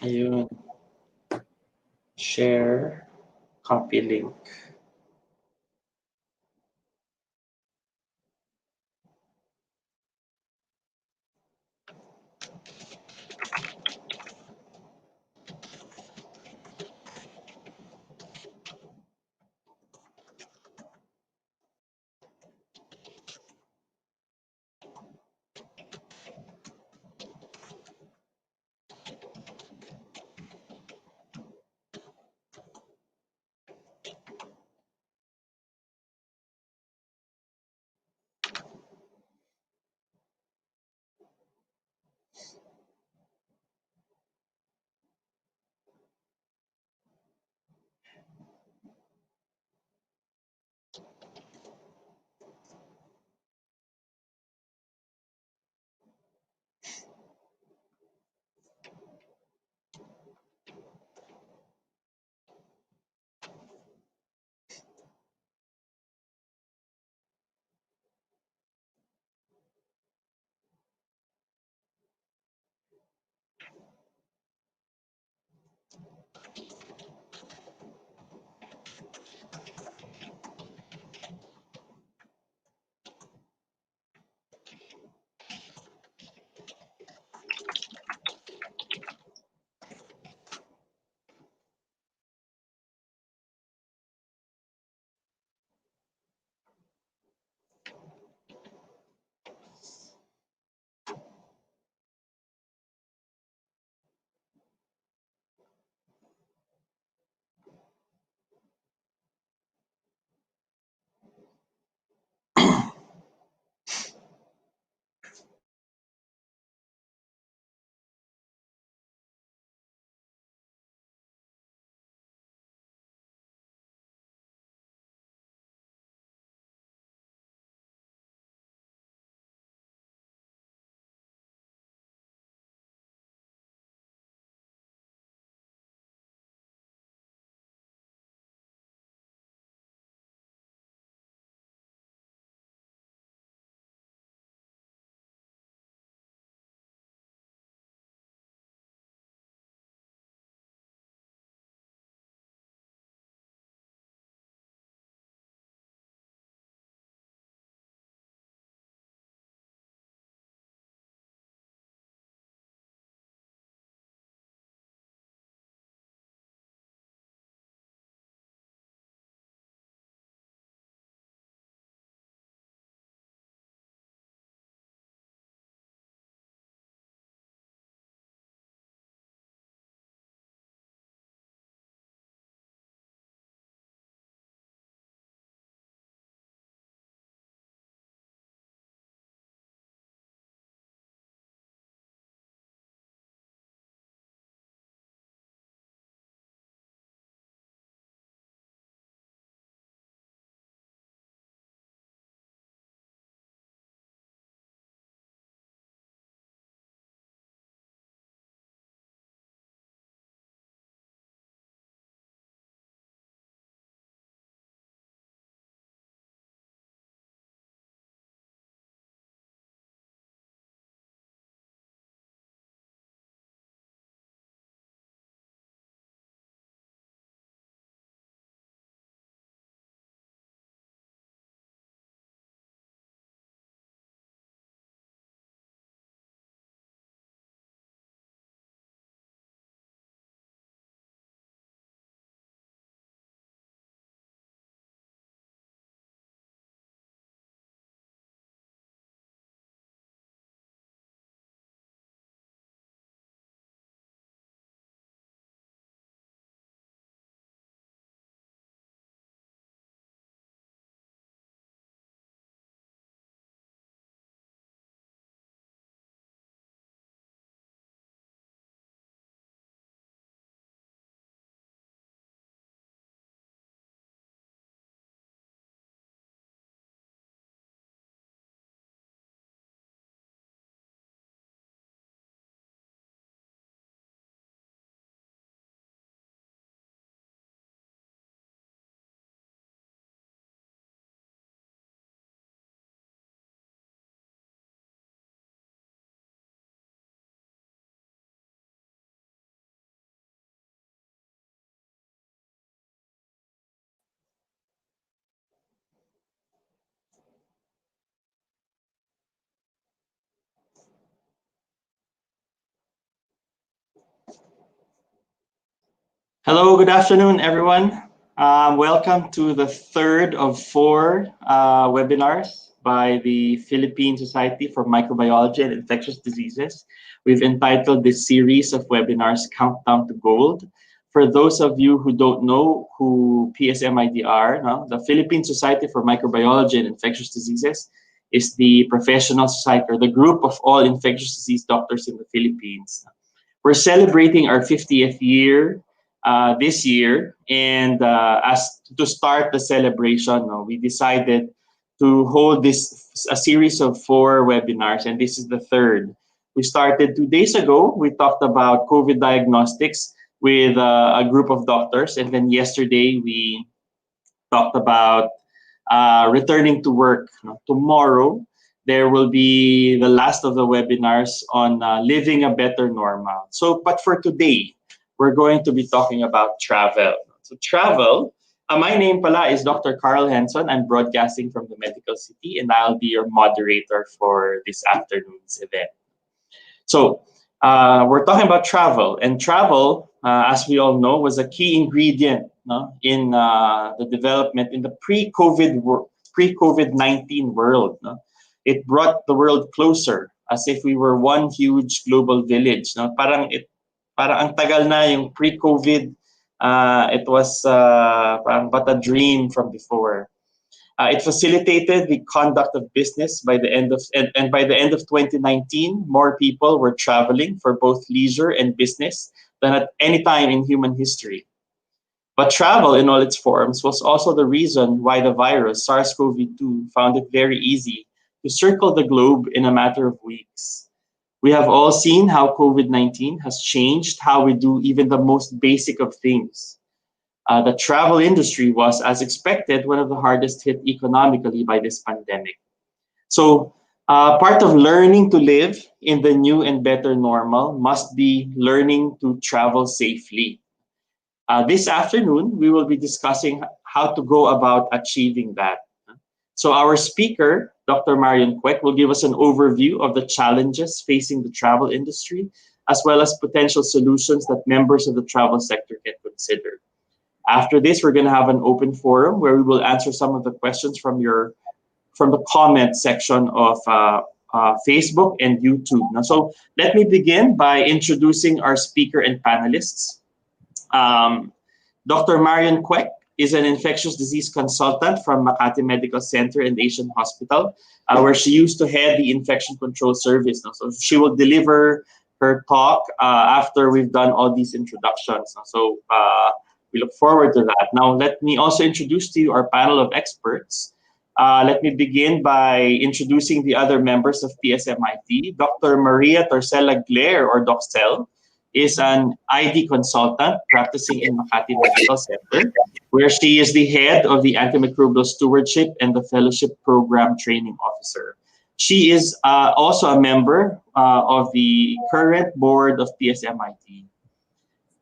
Ayun. Share. Copy link. Hello, good afternoon, everyone. Welcome to the third of four webinars by the Philippine Society for Microbiology and Infectious Diseases. We've entitled this series of webinars Countdown to Gold. For those of you who don't know who PSMID are, no, the Philippine Society for Microbiology and Infectious Diseases is the professional society or the group of all infectious disease doctors in the Philippines. We're celebrating our 50th year this year, and as to start the celebration, we decided to hold this a series of four webinars, and this is the third. We started 2 days ago. We talked about COVID diagnostics with a group of doctors, and then yesterday we talked about returning to work. Tomorrow, there will be the last of the webinars on living a better normal. So, but for today, we're going to be talking about travel. So, travel. My name pala is Dr. Carl Henson. I'm broadcasting from the Medical City, and I'll be your moderator for this afternoon's event. So, we're talking about travel, and travel, as we all know, was a key ingredient in the development in the pre-COVID-19 world. It brought the world closer, as if we were one huge global village. Parang ang tagal na yung pre-COVID. It was parang but a dream from before. It facilitated the conduct of business by the end of and by the end of 2019, more people were traveling for both leisure and business than at any time in human history. But travel in all its forms was also the reason why the virus SARS-CoV-2 found it very easy to circle the globe in a matter of weeks. We have all seen how COVID-19 has changed how we do even the most basic of things. The travel industry was, as expected, one of the hardest hit economically by this pandemic. So, part of learning to live in the new and better normal must be learning to travel safely. This afternoon, we will be discussing how to go about achieving that. So, our speaker, Dr. Marion Kwek, will give us an overview of the challenges facing the travel industry, as well as potential solutions that members of the travel sector can consider. After this, we're going to have an open forum where we will answer some of the questions from the comment section of Facebook and YouTube. Now, so let me begin by introducing our speaker and panelists. Dr. Marion Kwek is an infectious disease consultant from Makati Medical Center and Asian Hospital, where she used to head the infection control service. Now, so she will deliver her talk after we've done all these introductions. Now, so we look forward to that. Now, let me also introduce to you our panel of experts. Let me begin by introducing the other members of PSMIT. Dr. Maria Torcella Glaire, or Doxel, is an ID consultant practicing in Makati Medical Center, where she is the head of the Antimicrobial Stewardship and the Fellowship Program Training Officer. She is also a member of the current board of PSMIT.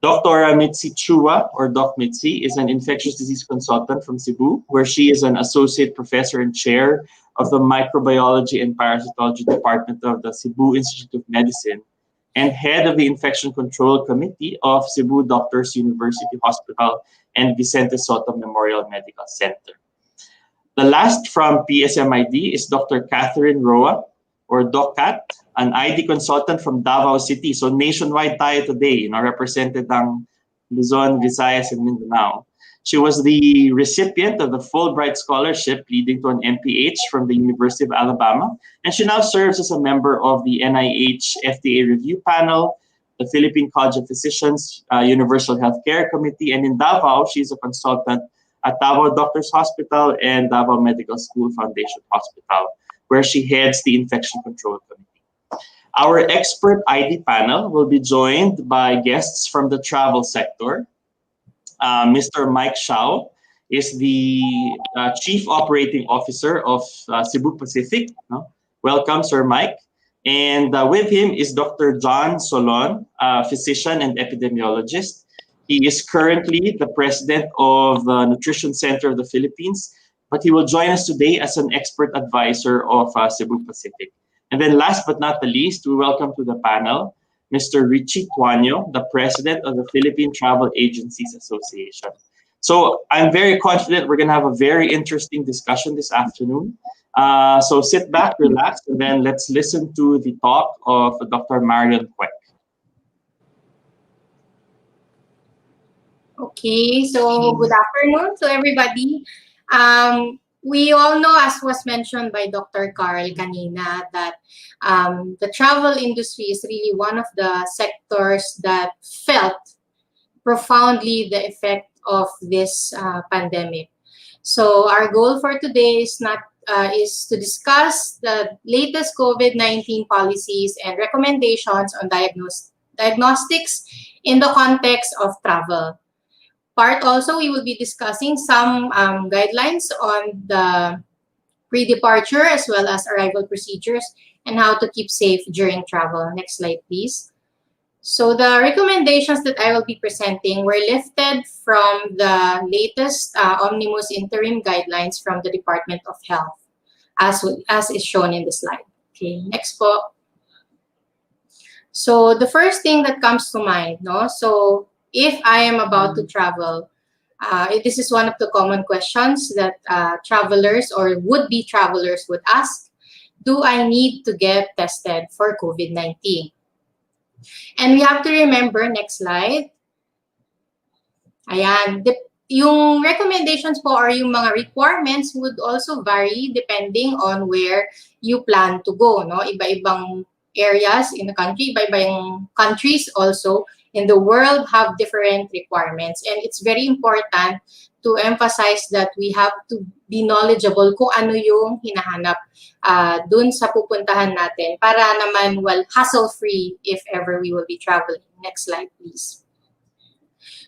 Dr. Mitzi Chua, or Dok Mitzi, is an infectious disease consultant from Cebu, where she is an associate professor and chair of the Microbiology and Parasitology Department of the Cebu Institute of Medicine and head of the Infection Control Committee of Cebu Doctors University Hospital and Vicente Soto Memorial Medical Center. The last from PSMID is Dr. Catherine Roa, or Doc Cat, an ID consultant from Davao City. So nationwide tayo today, represented ang Luzon, Visayas, and Mindanao. She was the recipient of the Fulbright Scholarship leading to an MPH from the University of Alabama, and she now serves as a member of the NIH FDA Review Panel, the Philippine College of Physicians Universal Healthcare Committee, and in Davao, she's a consultant at Davao Doctors Hospital and Davao Medical School Foundation Hospital, where she heads the Infection Control Committee. Our expert ID panel will be joined by guests from the travel sector. Mr. Mike Shao is the Chief Operating Officer of Cebu Pacific. Welcome, Sir Mike. And with him is Dr. John Solon, physician and epidemiologist. He is currently the president of the Nutrition Center of the Philippines, but he will join us today as an expert advisor of Cebu Pacific. And then last but not the least, we welcome to the panel Mr. Richie Tuanya, the President of the Philippine Travel Agencies Association. So I'm very confident we're going to have a very interesting discussion this afternoon. So sit back, relax, and then let's listen to the talk of Dr. Marion Quek. Okay, so good afternoon to everybody. We all know, as was mentioned by Dr. Carl kanina, that the travel industry is really one of the sectors that felt profoundly the effect of this pandemic. So our goal for today is to discuss the latest COVID-19 policies and recommendations on diagnostics in the context of travel. Part also, we will be discussing some guidelines on the pre-departure as well as arrival procedures and how to keep safe during travel. Next slide, please. So the recommendations that I will be presenting were lifted from the latest Omnibus Interim Guidelines from the Department of Health, as is shown in the slide. Okay, next po. So the first thing that comes to mind, no? So if I am about to travel, this is one of the common questions that travelers or would-be travelers would ask. Do I need to get tested for COVID-19? And we have to remember, next slide. Ayan, yung recommendations po or yung mga requirements would also vary depending on where you plan to go, no? Iba-ibang areas in the country, iba-ibang countries also in the world have different requirements. And it's very important to emphasize that we have to be knowledgeable kung ano yung hinahanap dun sa pupuntahan natin para naman, well, hassle-free if ever we will be traveling. Next slide, please.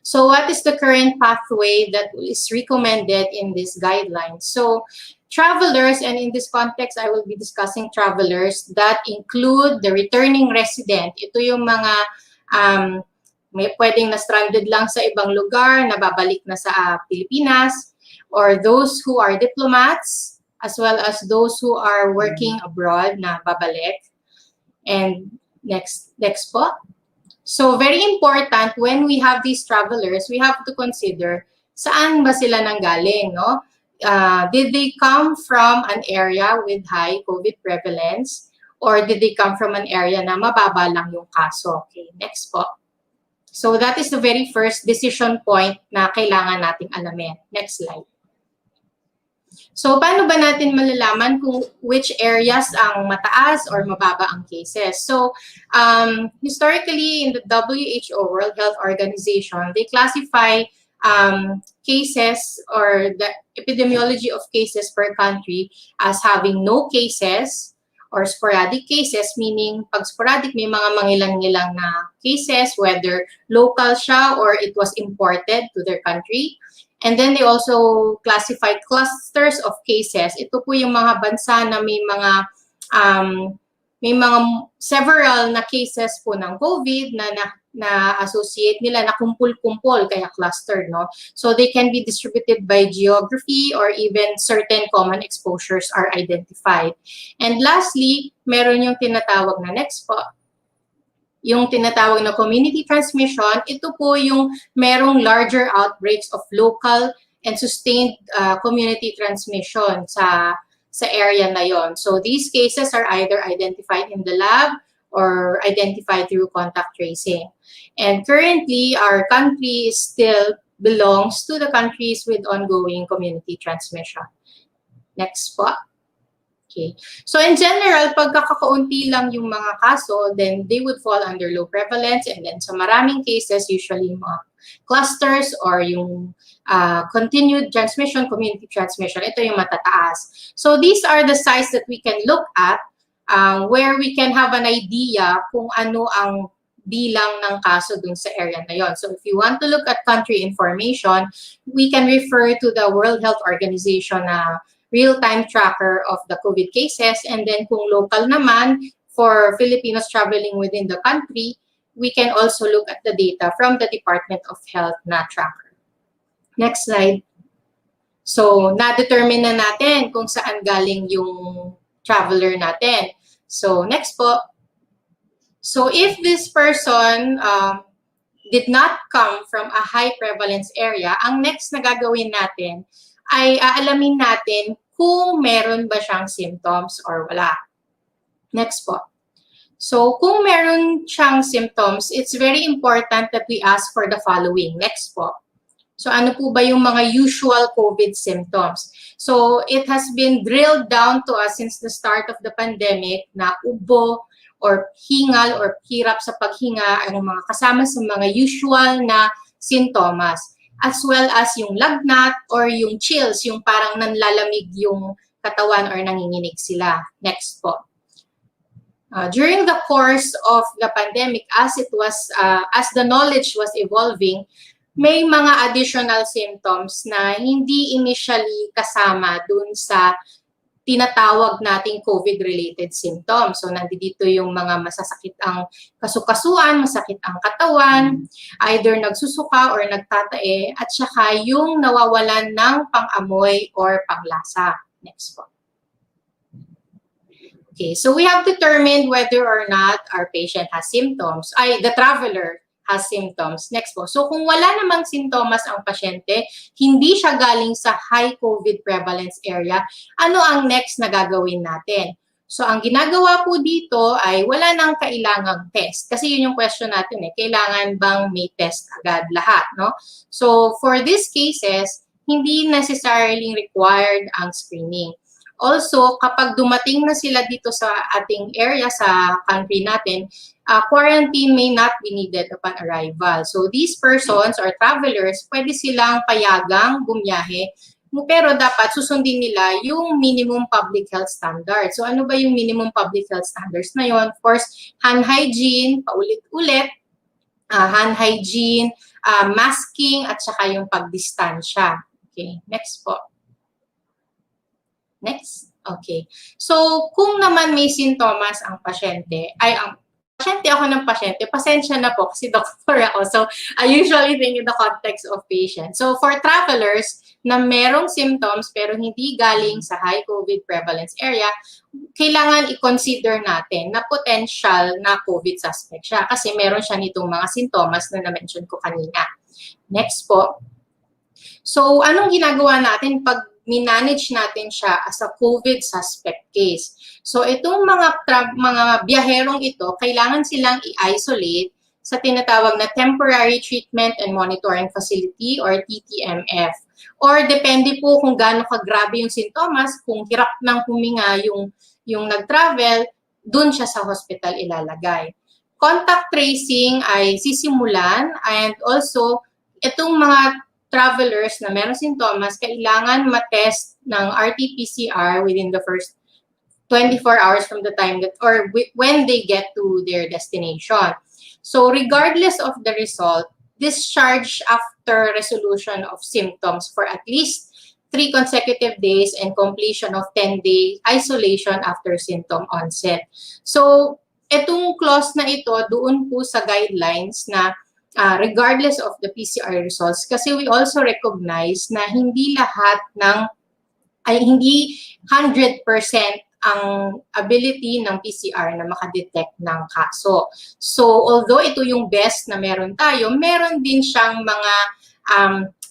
So what is the current pathway that is recommended in this guideline? So travelers, and in this context, I will be discussing travelers that include the returning resident. Ito yung mga may pwedeng na stranded lang sa ibang lugar, na babalik na sa Pilipinas, or those who are diplomats, as well as those who are working abroad na babalik. And next po. So very important, when we have these travelers, we have to consider saan ba sila nanggaling, no? Did they come from an area with high COVID prevalence, or did they come from an area na mababa lang yung kaso? Okay, next po. So that is the very first decision point na kailangan nating alamin. Next slide. So paano ba natin malalaman kung which areas ang mataas or mababa ang cases? So historically in the WHO, World Health Organization, they classify cases or the epidemiology of cases per country as having no cases or sporadic cases, meaning pag sporadic may mga mangilang-ngilang na cases, whether local siya or it was imported to their country. And then they also classify clusters of cases. Ito po yung mga bansa na may mga several na cases po ng COVID na associate nila, na kumpul-kumpol, kaya cluster, no? So they can be distributed by geography or even certain common exposures are identified. And lastly, meron yung tinatawag na next po, yung tinatawag na community transmission. Ito po yung merong larger outbreaks of local and sustained community transmission sa area na yon. So these cases are either identified in the lab or identified through contact tracing. And currently, our country still belongs to the countries with ongoing community transmission. Next po. Okay. So in general, pag kakakaunti lang yung mga kaso, then they would fall under low prevalence. And then sa maraming cases, usually mga clusters or yung continued transmission, community transmission, ito yung matataas. So these are the sites that we can look at where we can have an idea kung ano ang bilang ng kaso dun sa area na yon. So if you want to look at country information, we can refer to the World Health Organization na real-time tracker of the COVID cases. And then kung local naman, for Filipinos traveling within the country, we can also look at the data from the Department of Health na tracker. Next slide. So, na-determine na natin kung saan galing yung traveler natin. So, next po. So if this person did not come from a high prevalence area, ang next na gagawin natin ay aalamin natin kung meron ba siyang symptoms or wala. Next po. So kung meron siyang symptoms, it's very important that we ask for the following. Next po. So ano po ba yung mga usual COVID symptoms? So it has been drilled down to us since the start of the pandemic na ubo or hingal or hirap sa paghinga ang mga kasama sa mga usual na sintomas, as well as yung lagnat or yung chills, yung parang nanlalamig yung katawan or nanginginig sila. Next po. During the course of the pandemic, as the knowledge was evolving, may mga additional symptoms na hindi initially kasama dun sa tinatawag nating COVID-related symptoms. So, nandito yung mga masasakit ang kasukasuan, masakit ang katawan, either nagsusuka or nagtatae, at saka yung nawawalan ng pang-amoy or panglasa. Next po. Okay, so we have determined whether or not our patient has symptoms, the traveler has symptoms. Next po. So kung wala namang sintomas ang pasyente, hindi siya galing sa high COVID prevalence area, ano ang next na gagawin natin? So ang ginagawa po dito ay wala nang kailangang test. Kasi yun yung question natin kailangan bang may test agad lahat, no? So for these cases, hindi necessarily required ang screening. Also, kapag dumating na sila dito sa ating area, sa country natin, quarantine may not be needed upon arrival. So these persons or travelers, pwede silang payagang bumiyahe, pero dapat susundin nila yung minimum public health standards. So ano ba yung minimum public health standards na yun? Of course, hand hygiene, paulit-ulit, hand hygiene, masking, at saka yung pagdistansya. Okay, next po. Next. Okay. So, kung naman may sintomas ang pasyente, ang pasyente ako ng pasyente, pasensya na po kasi doctor ako. So, I usually think in the context of patient. So, for travelers na merong symptoms pero hindi galing sa high COVID prevalence area, kailangan i-consider natin na potential na COVID suspect siya kasi meron siya nitong mga sintomas na na-mention ko kanina. Next po. So, anong ginagawa natin pag minanage natin siya as a COVID suspect case? So, itong mga biyaherong ito, kailangan silang i-isolate sa tinatawag na Temporary Treatment and Monitoring Facility or TTMF. Or depende po kung gaano kagrabe yung sintomas, kung hirap ng huminga yung nag-travel, dun siya sa hospital ilalagay. Contact tracing ay sisimulan, and also itong mga travelers na meron sintomas, kailangan matest ng RT-PCR within the first 24 hours from the time that, or when they get to their destination. So regardless of the result, discharge after resolution of symptoms for at least 3 consecutive days and completion of 10-day isolation after symptom onset. So itong clause na ito, doon po sa guidelines na regardless of the PCR results, kasi we also recognize na hindi 100% ang ability ng PCR na makadetect ng kaso. So, although ito yung best na meron tayo, meron din siyang mga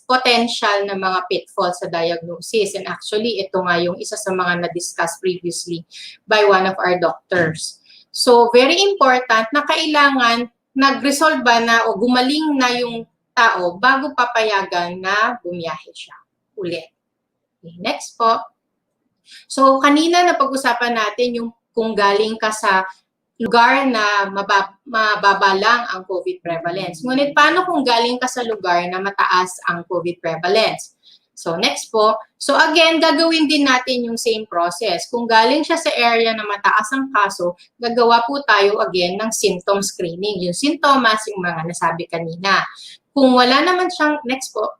potential na mga pitfalls sa diagnosis. And actually, ito nga yung isa sa mga na-discuss previously by one of our doctors. So, very important na kailangan nag-resolve ba na o gumaling na yung tao bago papayagan na bumiyahe siya ulit. Okay, next po. So, kanina napag-usapan natin yung kung galing ka sa lugar na mababa lang ang COVID prevalence. Ngunit paano kung galing ka sa lugar na mataas ang COVID prevalence? So, next po. So, again, gagawin din natin yung same process. Kung galing siya sa area na mataas ang kaso, gagawa po tayo again ng symptom screening. Yung sintomas, yung mga nasabi kanina. Kung wala naman siyang, next po.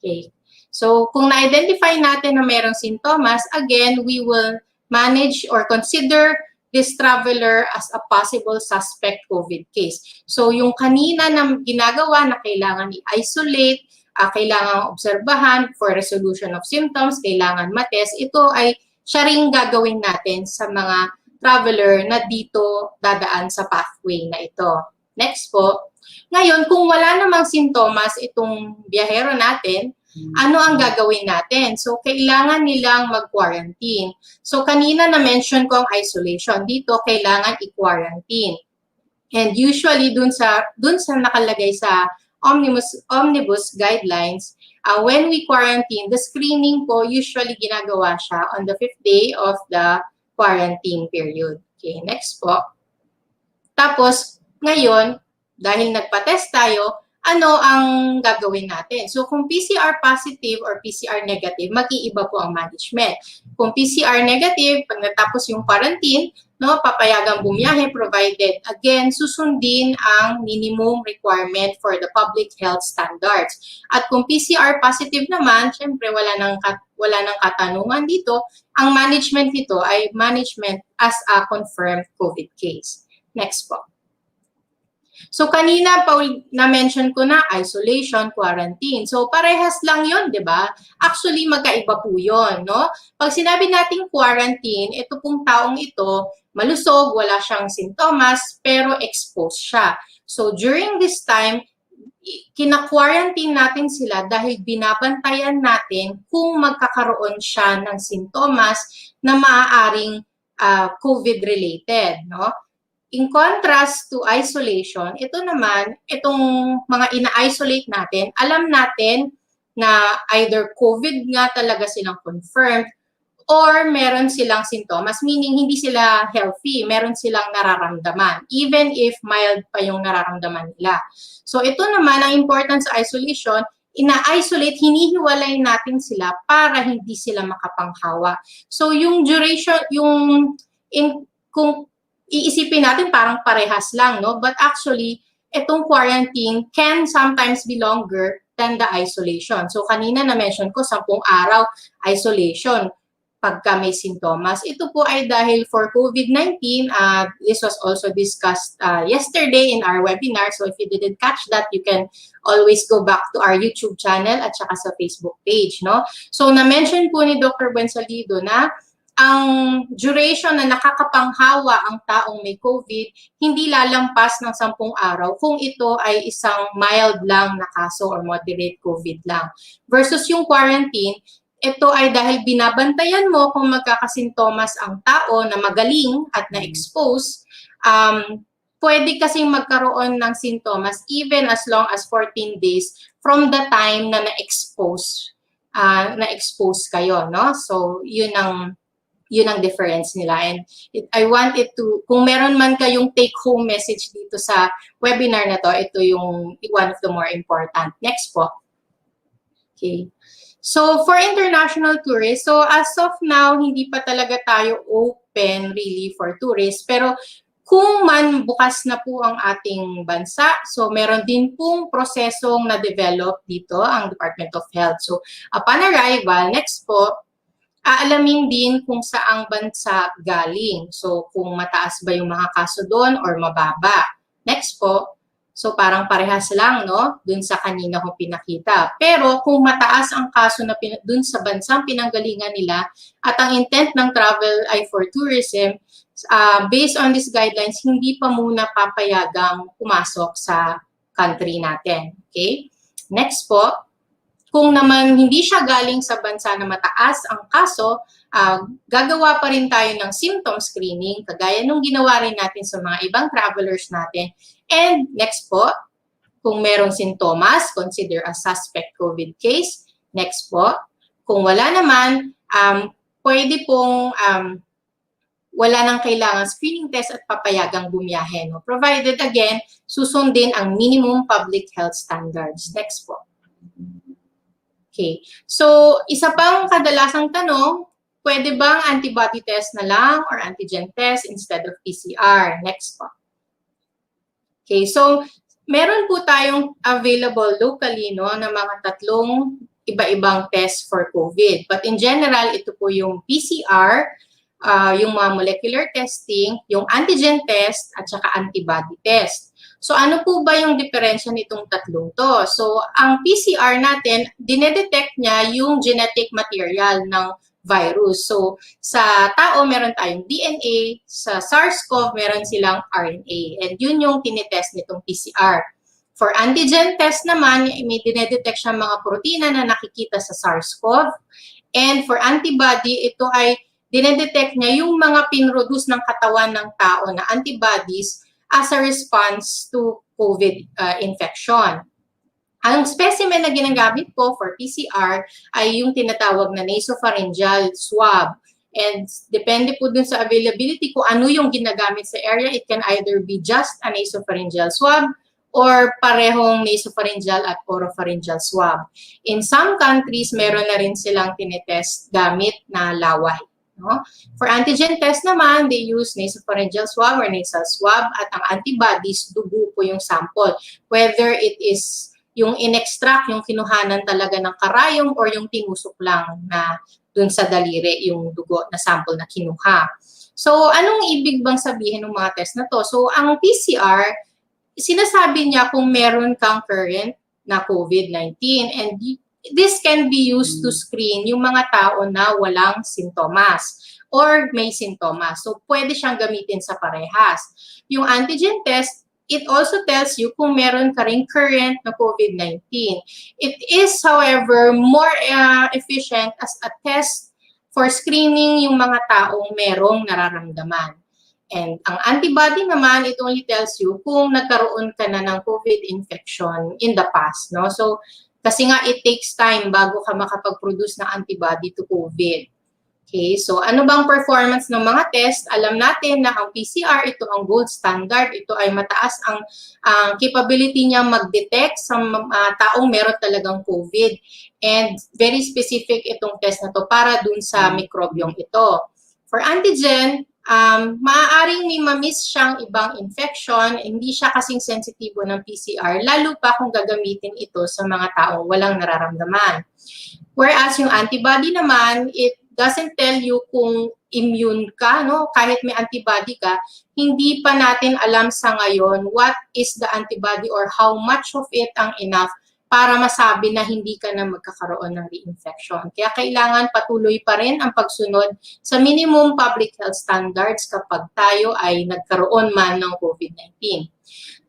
Okay. So, kung na-identify natin na merong sintomas, again, we will manage or consider this traveler as a possible suspect COVID case. So, yung kanina na ginagawa na kailangan i-isolate, kailangan obserbahan for resolution of symptoms, kailangan matest, ito ay siya ring gagawin natin sa mga traveler na dito dadaan sa pathway na ito. Next po. Ngayon, kung wala namang sintomas itong biyahero natin, ano ang gagawin natin? So, kailangan nilang mag-quarantine. So, kanina na-mention ko ang isolation. Dito, kailangan i-quarantine. And usually, dun sa nakalagay sa omnibus guidelines, when we quarantine, the screening po usually ginagawa siya on the 5th day of the quarantine period. Okay, next po. Tapos, ngayon, dahil nagpa-test tayo, ano ang gagawin natin? So, kung PCR positive or PCR negative, mag-iiba po ang management. Kung PCR negative, pag natapos yung quarantine, no, papayagang bumiyahe provided, again, susundin ang minimum requirement for the public health standards. At kung PCR positive naman, syempre wala nang katanungan dito, ang management nito ay management as a confirmed COVID case. Next po. So, kanina pa na-mention ko na isolation, quarantine. So, parehas lang yun, di ba? Actually, magkaiba po yun, no? Pag sinabi nating quarantine, ito pong taong ito, malusog, wala siyang sintomas, pero exposed siya. So, during this time, kina-quarantine natin sila dahil binabantayan natin kung magkakaroon siya ng sintomas na maaaring COVID-related, no? In contrast to isolation, ito naman, itong mga ina-isolate natin, alam natin na either COVID nga talaga silang confirmed or meron silang sintomas, meaning hindi sila healthy, meron silang nararamdaman, even if mild pa yung nararamdaman nila. So ito naman, ang importance sa isolation, ina-isolate, hinihiwalay natin sila para hindi sila makapanghawa. So yung duration, kung iisipin natin parang parehas lang, no? But actually, itong quarantine can sometimes be longer than the isolation. So, kanina na-mention ko, 10 araw isolation pagka may sintomas. Ito po ay dahil for COVID-19, this was also discussed yesterday in our webinar. So, if you didn't catch that, you can always go back to our YouTube channel at saka sa Facebook page, no? So, na-mention po ni Dr. Buensalido na ang duration na nakakapanghawa ang taong may COVID, hindi lalampas ng 10 araw kung ito ay isang mild lang na kaso or moderate COVID lang. Versus yung quarantine, ito ay dahil binabantayan mo kung magkakasintomas ang tao na magaling at na-expose, pwede kasing magkaroon ng sintomas even as long as 14 days from the time na na-expose kayo, no? So, yun ang difference nila. And I wanted to, kung meron man kayong take-home message dito sa webinar na to, ito yung one of the more important. Next po. Okay. So, for international tourists, so as of now, hindi pa talaga tayo open really for tourists. Pero kung man bukas na po ang ating bansa, so meron din pong prosesong na-develop dito ang Department of Health. So, upon arrival, next po, aalamin din kung saang bansa galing. So, kung mataas ba yung mga kaso doon or mababa. Next po, so parang parehas lang, no? Doon sa kanina kong pinakita. Pero kung mataas ang kaso na doon sa bansang pinanggalingan nila at ang intent ng travel ay for tourism, based on these guidelines, hindi pa muna papayagang pumasok sa country natin. Okay? Next po, kung naman hindi siya galing sa bansa na mataas ang kaso, gagawa pa rin tayo ng symptom screening, kagaya nung ginawa rin natin sa mga ibang travelers natin. And next po, kung merong sintomas, consider a suspect COVID case. Next po, kung wala naman, pwede pong wala nang kailangan screening test at papayagang bumiyahe. No? Provided, again, susundin ang minimum public health standards. Next po. Okay. So, isa pang kadalasang tanong, pwede bang antibody test na lang or antigen test instead of PCR? Next po. Okay. So, meron po tayong available locally, no, na mga 3 iba-ibang test for COVID. But in general, ito po yung PCR, yung mga molecular testing, yung antigen test, at saka antibody test. So, ano po ba yung diferensya nitong 3 to? So, ang PCR natin, dinedetect niya yung genetic material ng virus. So, sa tao, meron tayong DNA. Sa SARS-CoV, meron silang RNA. And yun yung tinitest nitong PCR. For antigen test naman, may dinedetect siya mga protina na nakikita sa SARS-CoV. And for antibody, ito ay dinedetect niya yung mga pinroduce ng katawan ng tao na antibodies as a response to COVID infection. Ang specimen na ginagamit po for PCR ay yung tinatawag na nasopharyngeal swab. And depende po dun sa availability kung ano yung ginagamit sa area. It can either be just a nasopharyngeal swab or parehong nasopharyngeal at oropharyngeal swab. In some countries, meron na rin silang tinetest gamit na laway. No? For antigen test naman, they use nasopharyngeal swab or nasal swab at ang antibodies, dugo po yung sample. Whether it is yung in-extract, yung kinuhanan talaga ng karayom or yung tinusok lang na dun sa daliri, yung dugo na sample na kinuha. So, anong ibig bang sabihin ng mga test na to? So, ang PCR, sinasabi niya kung meron kang current na COVID-19 and this can be used to screen yung mga tao na walang sintomas or may sintomas. So, pwede siyang gamitin sa parehas. Yung antigen test, it also tells you kung meron ka ring current na COVID-19. It is, however, more efficient as a test for screening yung mga taong merong nararamdaman. And ang antibody naman, it only tells you kung nagkaroon ka na ng COVID infection in the past. No? So, kasi nga it takes time bago ka makapag-produce ng antibody to COVID. Okay, so ano bang performance ng mga test? Alam natin na ang PCR, ito ang gold standard. Ito ay mataas ang capability niya mag-detect sa taong meron talagang COVID. And very specific itong test na to para dun sa mikrobyong ito. For antigen, maaaring may ma-miss siyang ibang infection, hindi siya kasing sensitibo ng PCR, lalo pa kung gagamitin ito sa mga taong walang nararamdaman. Whereas yung antibody naman, it doesn't tell you kung immune ka, no? Kahit may antibody ka, hindi pa natin alam sa ngayon what is the antibody or how much of it ang enough para masabi na hindi ka na magkakaroon ng reinfection. Kaya kailangan patuloy pa rin ang pagsunod sa minimum public health standards kapag tayo ay nagkaroon man ng COVID-19.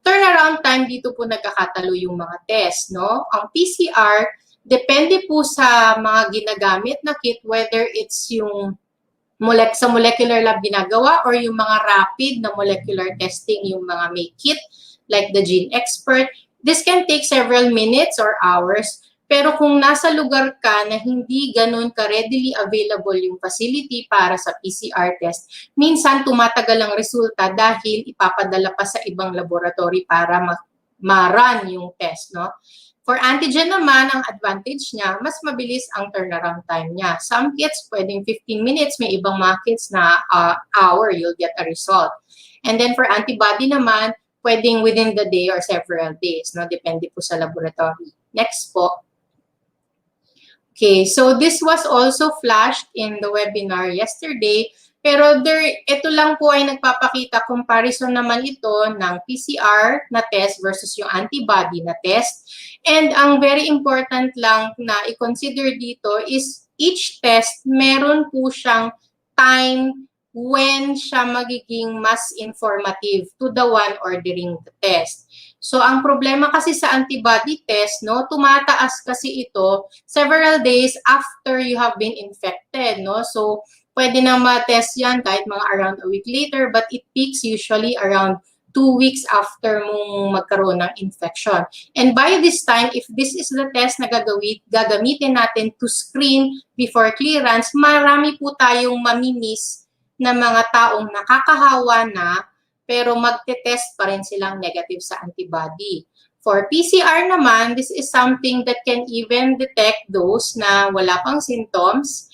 Turnaround time, dito po nagkakatalo yung mga test, no? Ang PCR, depende po sa mga ginagamit na kit, whether it's yung sa molecular lab ginagawa or yung mga rapid na molecular testing, yung mga may kit like the Gene Expert. This can take several minutes or hours. Pero kung nasa lugar ka na hindi ganun ka-readily available yung facility para sa PCR test, minsan tumatagal ang resulta dahil ipapadala pa sa ibang laboratory para ma-run yung test, no? For antigen naman, ang advantage niya, mas mabilis ang turnaround time niya. Some kits, pwedeng 15 minutes. May ibang mga kits na hour, you'll get a result. And then for antibody naman, pwedeng within the day or several days. No? Depende po sa laboratory. Next po. Okay, so this was also flashed in the webinar yesterday. Pero ito lang po ay nagpapakita comparison naman ito ng PCR na test versus yung antibody na test. And ang very important lang na i-consider dito is each test, meron po siyang time when siya magiging mas informative to the one ordering the test. So ang problema kasi sa antibody test, no, tumataas kasi ito several days after you have been infected, no? So pwede na ma-test yan kahit mga around a week later, but it peaks usually around 2 weeks after mong magkaroon ng infection. And by this time, if this is the test na gagamitin natin to screen before clearance, marami po tayong mamimiss na mga taong nakakahawa na, pero magte-test pa rin silang negative sa antibody. For PCR naman, this is something that can even detect those na wala pang symptoms.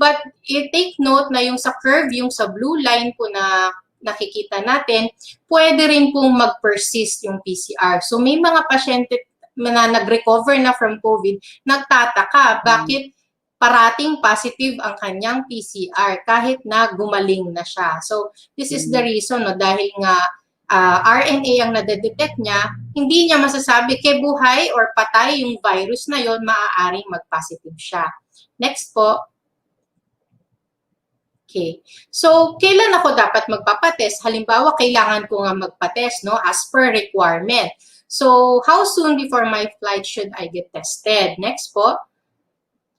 But take note na yung sa curve, yung sa blue line po na nakikita natin, pwede rin pong mag-persist yung PCR. So may mga pasyente na nag-recover na from COVID, nagtataka, bakit parating positive ang kanyang PCR kahit na gumaling na siya. So this is the reason, no, dahil nga RNA ang nadedetect niya, hindi niya masasabi kay buhay or patay yung virus na yon, maaaring mag-positive siya. Next po. Okay. So, kailan ako dapat magpapatest? Halimbawa, kailangan ko nga magpatest, no, as per requirement. So, how soon before my flight should I get tested? Next po.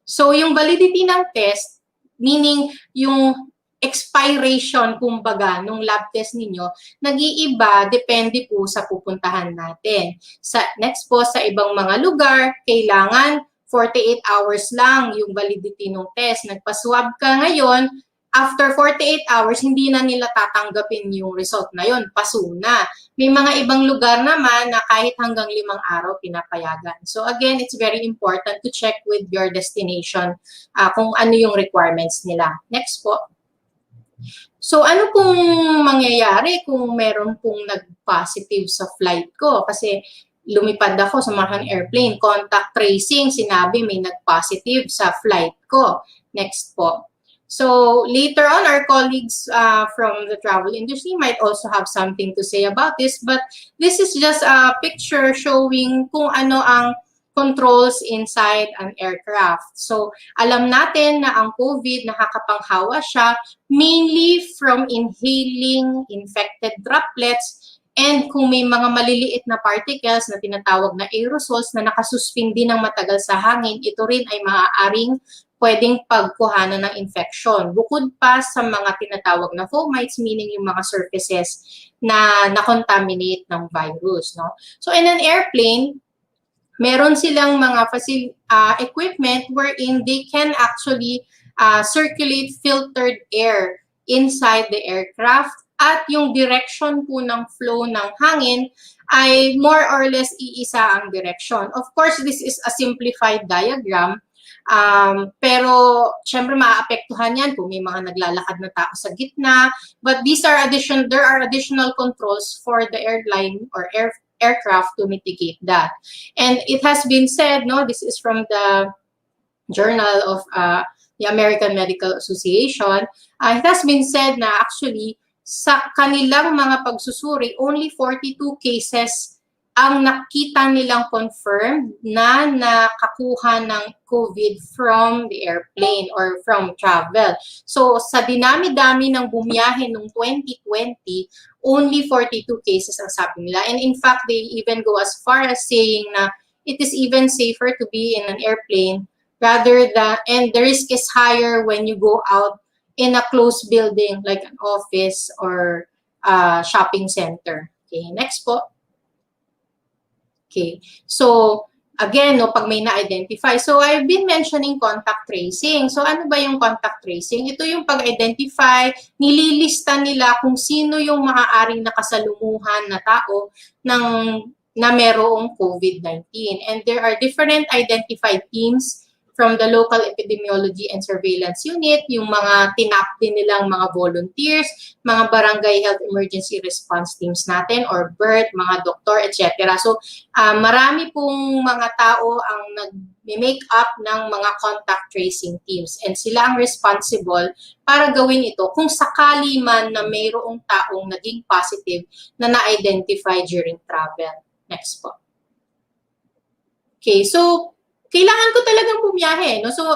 So, yung validity ng test, meaning yung expiration, kumbaga, nung lab test ninyo, nag-iiba, depende po sa pupuntahan natin. Next po, sa ibang mga lugar, kailangan 48 hours lang yung validity ng test. Nagpa-swab ka ngayon, after 48 hours, hindi na nila tatanggapin yung result na yun. Paso na. May mga ibang lugar naman na kahit hanggang 5 araw pinapayagan. So again, it's very important to check with your destination kung ano yung requirements nila. Next po. So ano pong mangyayari kung meron pong nag-positive sa flight ko? Kasi lumipad ako sa Mahan Airplane. Contact tracing, sinabi may nag-positive sa flight ko. Next po. So later on, our colleagues from the travel industry might also have something to say about this, but this is just a picture showing kung ano ang controls inside an aircraft. So alam natin na ang COVID, nakakapanghawa siya mainly from inhaling infected droplets, and kung may mga maliliit na particles na tinatawag na aerosols na nakasuspindi ng matagal sa hangin, ito rin ay maaaring pwedeng pagkuhanan ng infection. Bukod pa sa mga tinatawag na fomites, meaning yung mga surfaces na na-contaminate ng virus. No? So in an airplane, meron silang mga equipment wherein they can actually circulate filtered air inside the aircraft, at yung direction po ng flow ng hangin ay more or less iisa ang direction. Of course, this is a simplified diagram. Pero syempre maaapektuhan yan kung may mga naglalakad na tao sa gitna, but there are additional controls for the airline or aircraft to mitigate that. And it has been said, no, this is from the Journal of the American Medical Association, it has been said na actually sa kanilang mga pagsusuri, only 42 cases ang nakita nilang confirmed na nakakuha ng COVID from the airplane or from travel. So sa dinami-dami ng bumiyahe noong 2020, only 42 cases ang sabi nila. And in fact, they even go as far as saying na it is even safer to be in an airplane and the risk is higher when you go out in a closed building like an office or shopping center. Okay, next po. Okay, so again, no, pag may na-identify. So I've been mentioning contact tracing. So ano ba yung contact tracing? Ito yung pag-identify, nililista nila kung sino yung maaaring nakasalumuhan na tao na merong COVID-19. And there are different identified teams from the local epidemiology and surveillance unit, yung mga tinap din nilang mga volunteers, mga barangay health emergency response teams natin, or BERT, mga doktor, etc. So, marami pong mga tao ang nag-make up ng mga contact tracing teams, and sila ang responsible para gawin ito kung sakali man na mayroong taong naging positive na na-identify during travel. Next po. Okay, so kailangan ko talagang bumiyahe, no? So,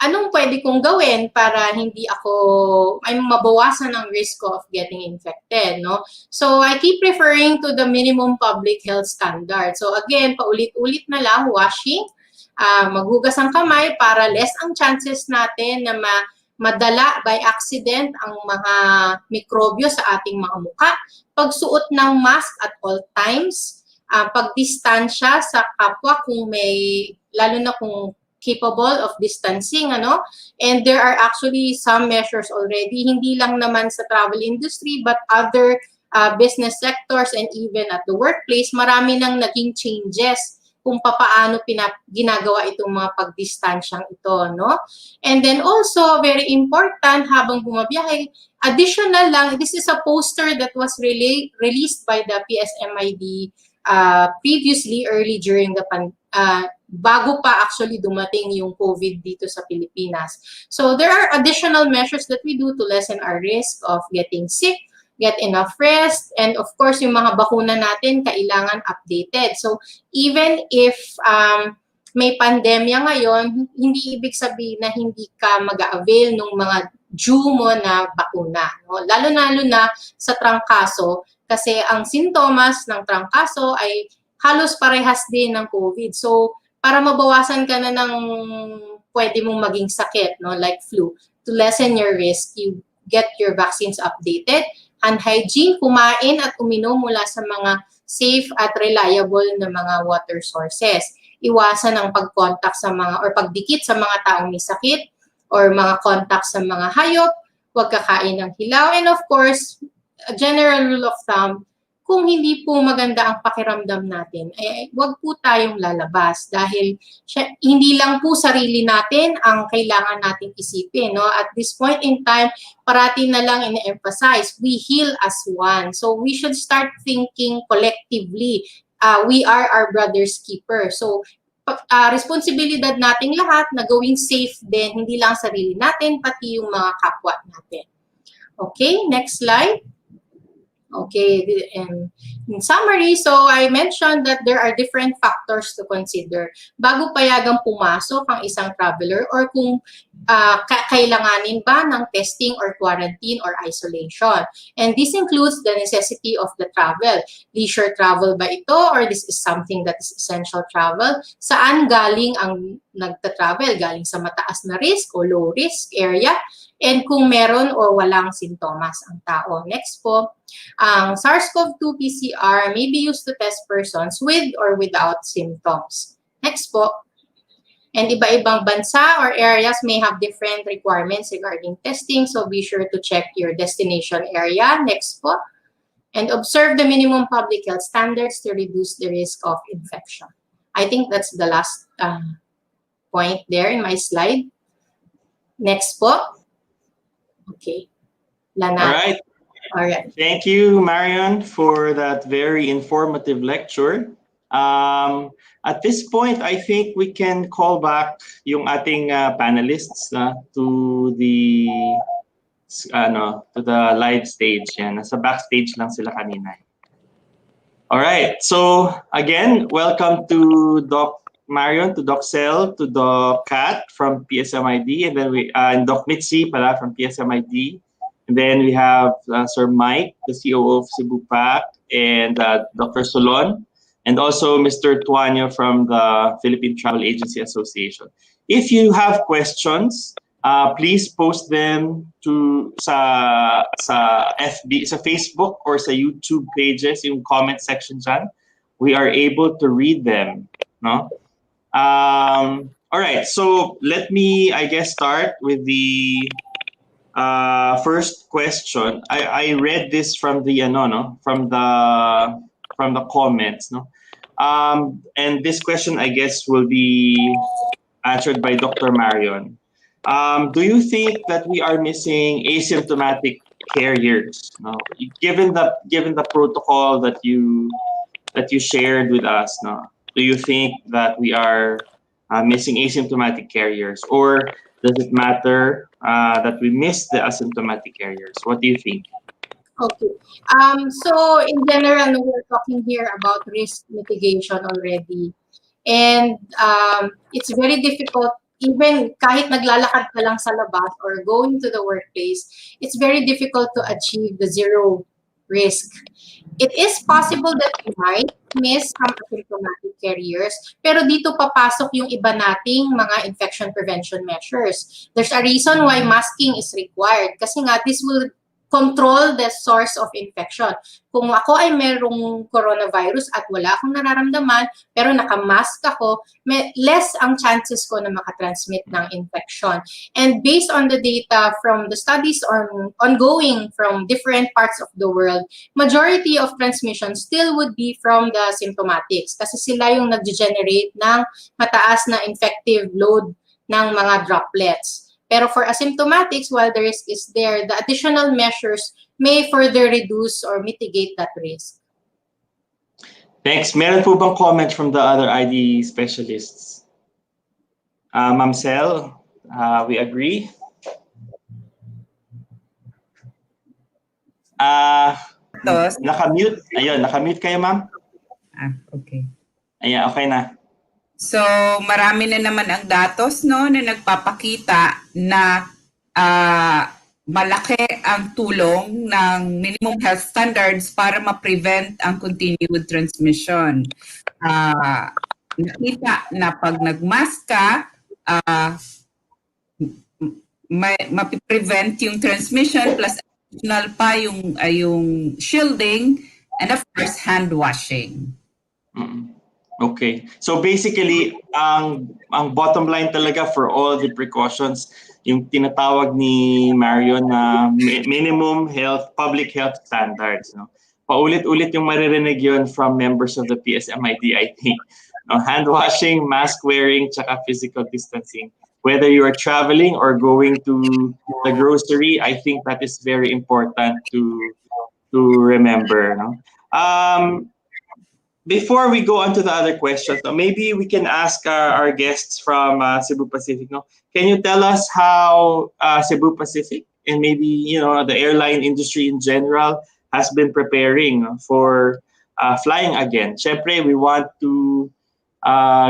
anong pwede kong gawin para hindi ako mabawasan ang risk of getting infected, no? So, I keep referring to the minimum public health standard. So, again, paulit-ulit na lang, washing, maghugas ang kamay para less ang chances natin na madala by accident ang mga mikrobyo sa ating mga mukha. Pagsuot ng mask at all times, pagdistansya sa kapwa lalo na kung capable of distancing, ano? And there are actually some measures already, hindi lang naman sa travel industry, but other business sectors and even at the workplace, marami nang naging changes kung paano ginagawa itong mga pagdistansyang ito, no? And then also, very important, habang bumabiyahe, additional lang, this is a poster that was released by the PSMID previously, early during the bago pa actually dumating yung COVID dito sa Pilipinas. So there are additional measures that we do to lessen our risk of getting sick, get enough rest, and of course yung mga bakuna natin kailangan updated. So even if may pandemya ngayon, hindi ibig sabihin na hindi ka mag-avail ng mga due mo na bakuna. No? Lalo-lalo na sa trangkaso kasi ang sintomas ng trangkaso ay halos parehas din ng COVID. So, para mabawasan ka na ng pwede mong maging sakit, no, like flu, to lessen your risk, you get your vaccines updated. Hand hygiene, kumain at uminom mula sa mga safe at reliable na mga water sources. Iwasan ang pag-contact sa mga or pagdikit sa mga taong may sakit or mga contact sa mga hayop, huwag kakain ng hilaw, and of course, a general rule of thumb, kung hindi po maganda ang pakiramdam natin, huwag po tayong lalabas dahil hindi lang po sarili natin ang kailangan nating isipin. No? At this point in time, parati na lang ina-emphasize, we heal as one. So we should start thinking collectively. We are our brother's keeper. So responsibilidad nating lahat na gawing safe din, hindi lang sarili natin, pati yung mga kapwa natin. Okay, next slide. Okay, and in summary, so I mentioned that there are different factors to consider bago payagang pumasok ang isang traveler or kung kailanganin ba ng testing or quarantine or isolation. And this includes the necessity of the travel. Leisure travel ba ito or this is something that is essential travel? Saan galing ang nagta-travel? Galing sa mataas na risk o low risk area? And kung meron o walang sintomas ang tao. Next po, ang SARS-CoV-2 PCR may be used to test persons with or without symptoms. Next po. And iba-ibang bansa or areas may have different requirements regarding testing, so be sure to check your destination area. Next po. And observe the minimum public health standards to reduce the risk of infection. I think that's the last point there in my slide. Next po. Okay. Lana. All right. Thank you, Marion, for that very informative lecture. At this point, I think we can call back yung ating panelists to the live stage. Yan, nasa backstage lang sila kanina. All right. So again, welcome to Doc Marion, to Doc Cel, to Doc Kat from PSMID, and then and Dok Mitzi pala from PSMID. And then we have Sir Mike, the COO of Cebu Pacific, and Dr. Solon, and also Mr. Tuanya from the Philippine Travel Agency Association. If you have questions, please post them to sa FB, sa Facebook or sa YouTube pages, yung comment section dyan. We are able to read them, no? All right, so let me, I guess, start with the first question. I read this from the from the comments, no? And this question, I guess, will be answered by Dr. Marion. Do you think that we are missing asymptomatic carriers? No? Given the protocol that you shared with us, no? Do you think that we are missing asymptomatic carriers, or does it matter that we miss the asymptomatic carriers? What do you think? Okay. So in general, we're talking here about risk mitigation already. And it's very difficult, even kahit naglalakad ka lang sa labas or going to the workplace, it's very difficult to achieve the zero risk. It is possible that you might miss some asymptomatic carriers, pero dito papasok yung iba nating mga infection prevention measures. There's a reason why masking is required kasi nga this will control the source of infection. Kung ako ay merong coronavirus at wala akong nararamdaman, pero nakamask ako, less ang chances ko na makatransmit ng infection. And based on the data from the studies ongoing from different parts of the world, majority of transmission still would be from the symptomatics kasi sila yung nag-generate ng mataas na infective load ng mga droplets. Pero for asymptomatics, while the risk is there, the additional measures may further reduce or mitigate that risk. Thanks. Meron po bang comment from the other ID specialists? Ma'am Cel, we agree? Nakamute. Ayun, nakamute kayo, ma'am? Okay. Ayan, okay na. So, marami na naman ang datos, no, na nagpapakita na malaki ang tulong ng minimum health standards para ma-prevent ang continued transmission. Nakita na pag nag-mask ka, ma-prevent yung transmission plus additional pa yung shielding and of course hand washing. Okay. So basically, ang bottom line talaga for all the precautions, yung tinatawag ni Marion na minimum public health standards. No? Paulit-ulit yung maririnig yun from members of the PSMID, I think. No? Hand washing, mask wearing, tsaka physical distancing. Whether you are traveling or going to the grocery, I think that is very important to remember. No? Before we go on to the other questions, maybe we can ask our guests from Cebu Pacific. No, can you tell us how Cebu Pacific and maybe the airline industry in general has been preparing for flying again? Syempre, we want to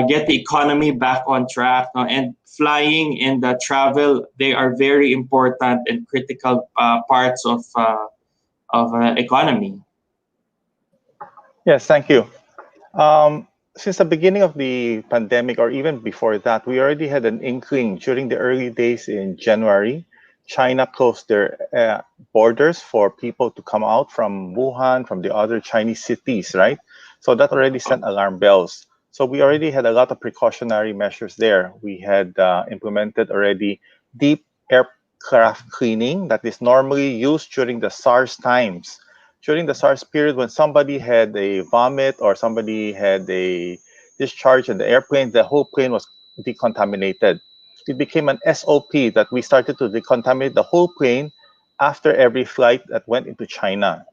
get the economy back on track, no? And flying and travel, they are very important and critical parts of economy. Yes, thank you. Since the beginning of the pandemic, or even before that, we already had an inkling during the early days in January. China closed their borders for people to come out from Wuhan, from the other Chinese cities, right? So that already sent alarm bells. So we already had a lot of precautionary measures there. We had implemented already deep aircraft cleaning that is normally used during the SARS times. During the SARS period, when somebody had a vomit or somebody had a discharge in the airplane, the whole plane was decontaminated. It became an SOP that we started to decontaminate the whole plane after every flight that went into China.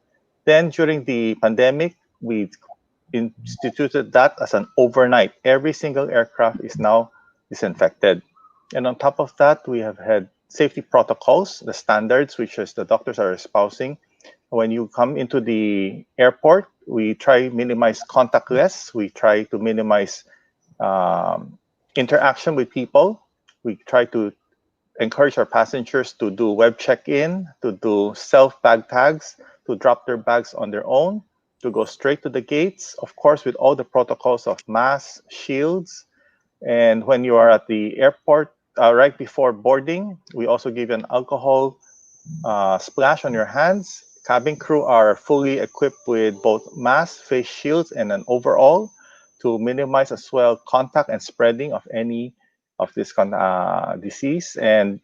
Then during the pandemic, we instituted that as an overnight. Every single aircraft is now disinfected. And on top of that, we have had safety protocols, the standards, which is the doctors are espousing. When you come into the airport, we try minimize contactless. We try to minimize interaction with people. We try to encourage our passengers to do web check-in, to do self-bag tags, to drop their bags on their own, to go straight to the gates, of course, with all the protocols of masks, shields. And when you are at the airport, right before boarding, we also give you an alcohol splash on your hands. Cabin crew are fully equipped with both masks, face shields, and an overall to minimize as well contact and spreading of any of this disease. And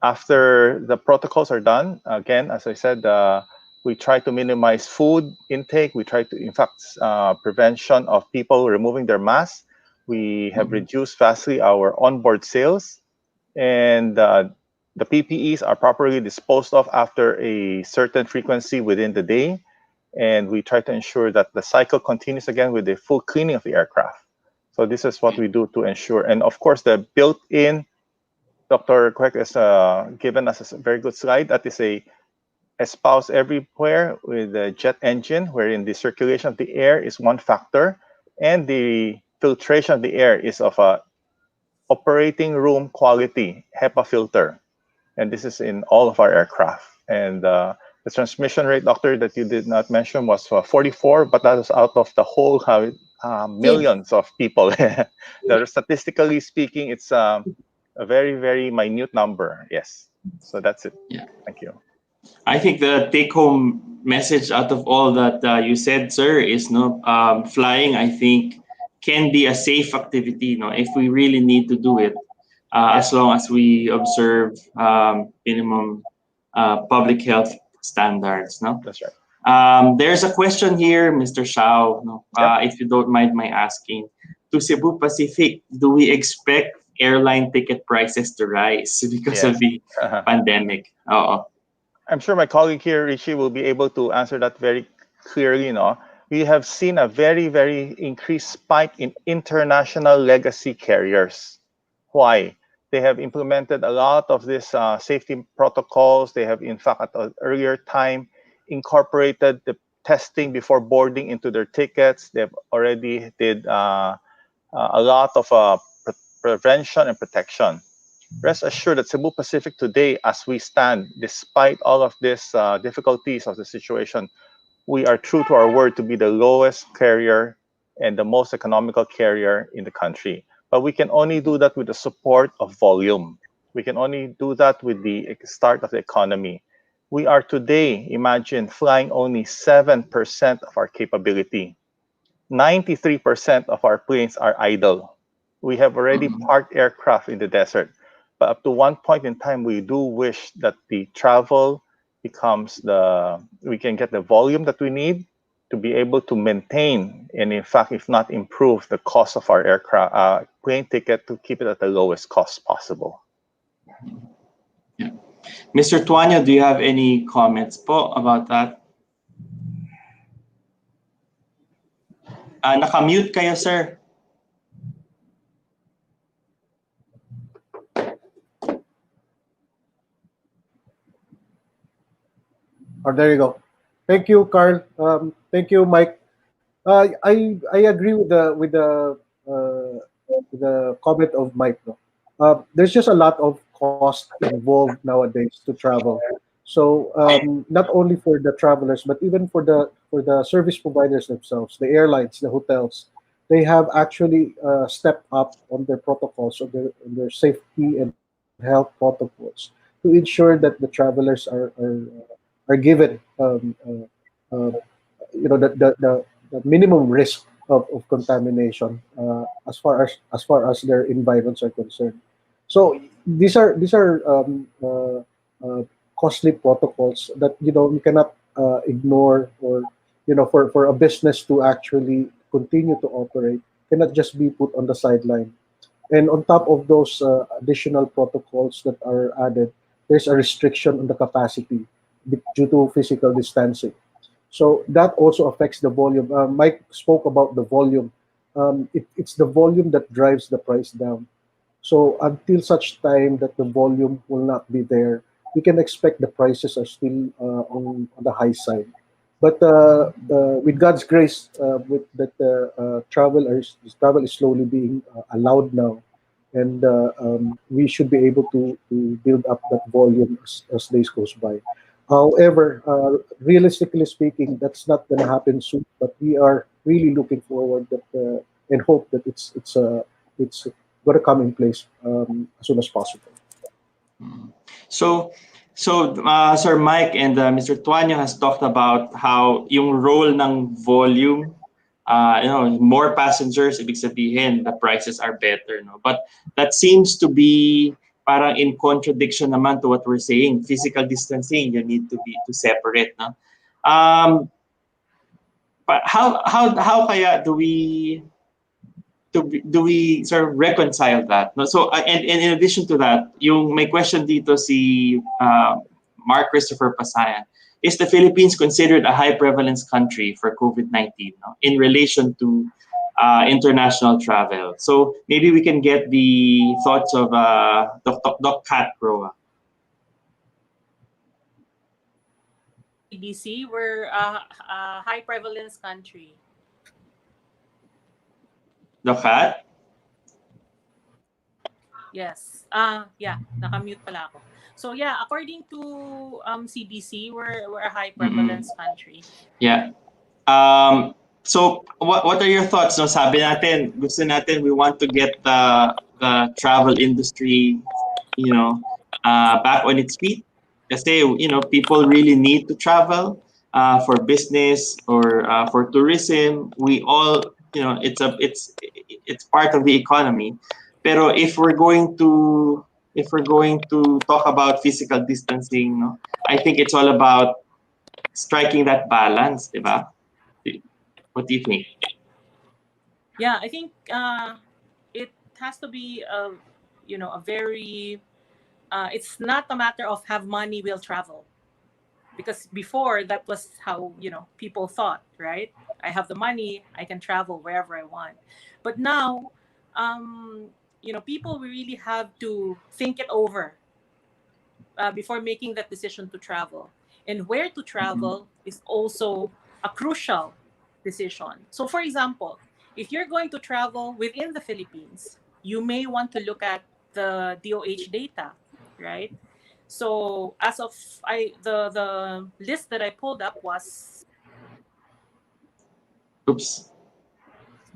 after the protocols are done, again, as I said, we try to minimize food intake. We try to, in fact, prevention of people removing their masks. We have reduced vastly our onboard sales, and the PPEs are properly disposed of after a certain frequency within the day. And we try to ensure that the cycle continues again with the full cleaning of the aircraft. So this is what we do to ensure. And of course, the built-in, Dr. Kwek has given us a very good slide that is espoused everywhere with the jet engine, wherein the circulation of the air is one factor, and the filtration of the air is of a operating room quality HEPA filter. And this is in all of our aircraft. And the transmission rate, doctor, that you did not mention was 44, but that was out of the whole millions of people. Statistically speaking, it's a very, very minute number. Yes. So that's it. Yeah. Thank you. I think the take-home message out of all that you said, sir, is flying, I think, can be a safe activity, if we really need to do it. As long as we observe minimum public health standards. No? That's right. There's a question here, Mr. Shao, if you don't mind my asking. To Cebu Pacific, do we expect airline ticket prices to rise because of the pandemic? I'm sure my colleague here, Richie, will be able to answer that very clearly. We have seen a very, very increased spike in international legacy carriers. Why? They have implemented a lot of these safety protocols. They have, in fact, at an earlier time, incorporated the testing before boarding into their tickets. They've already did a lot of prevention and protection. Rest assured that Cebu Pacific today, as we stand, despite all of these difficulties of the situation, we are true to our word to be the lowest carrier and the most economical carrier in the country. But we can only do that with the support of volume. We can only do that with the start of the economy. We are today, imagine, flying only 7% of our capability. 93% of our planes are idle. We have already parked aircraft in the desert. But up to one point in time, we do wish that the travel becomes we can get the volume that we need to be able to maintain and, in fact, if not improve, the cost of our aircraft plane ticket to keep it at the lowest cost possible. Yeah. Mr. Tuanya, do you have any comments po about that? Naka-mute kayo, sir. Oh, there you go. Thank you, Carl. Thank you, Mike. I agree with the comment of Mike. No? There's just a lot of cost involved nowadays to travel. So not only for the travelers, but even for the service providers themselves, the airlines, the hotels, they have actually stepped up on their protocols, on their safety and health protocols to ensure that the travelers are given the minimum risk of contamination as far as their environments are concerned. So these are costly protocols that you cannot ignore, or for a business to actually continue to operate cannot just be put on the sideline. And on top of those additional protocols that are added, there's a restriction on the capacity due to physical distancing. So that also affects the volume. Mike spoke about the volume. It's the volume that drives the price down. So until such time that the volume will not be there, we can expect the prices are still on the high side. But with God's grace, with that travel is slowly being allowed now, and we should be able to build up that volume as days goes by. However, realistically speaking, that's not going to happen soon. But we are really looking forward and hope that it's going to come in place as soon as possible. So, Sir Mike and Mr. Tuanya has talked about how yung role ng volume, more passengers, ibig sabihin, the prices are better. No? But that seems to be parang in contradiction naman to what we're saying. Physical distancing, you need to separate. No? But how kaya do we sort of reconcile that? No? So, and in addition to that, yung may question dito si Mark Christopher Pasayan, is the Philippines considered a high prevalence country for COVID-19 in relation to international travel? So maybe we can get the thoughts of Doc Kat Roa. CDC, we're a high prevalence country. Doc Kat? Yes. Yeah, nakamute pala ako. So yeah, according to CDC, we're a high prevalence country. Yeah. So what are your thoughts? No, sabi natin, gusto natin, we want to get the travel industry, back on its feet. Kasi, people really need to travel for business or for tourism. We all, it's part of the economy. Pero if we're going to talk about physical distancing, I think it's all about striking that balance, diba? What do you think? Yeah, I think it has to be a very it's not a matter of have money, will travel. Because before that was how people thought, right? I have the money, I can travel wherever I want. But now people really have to think it over before making that decision to travel. And where to travel is also a crucial decision. So for example, if you're going to travel within the Philippines, you may want to look at the DOH data, right? So as of the list that I pulled up was Oops.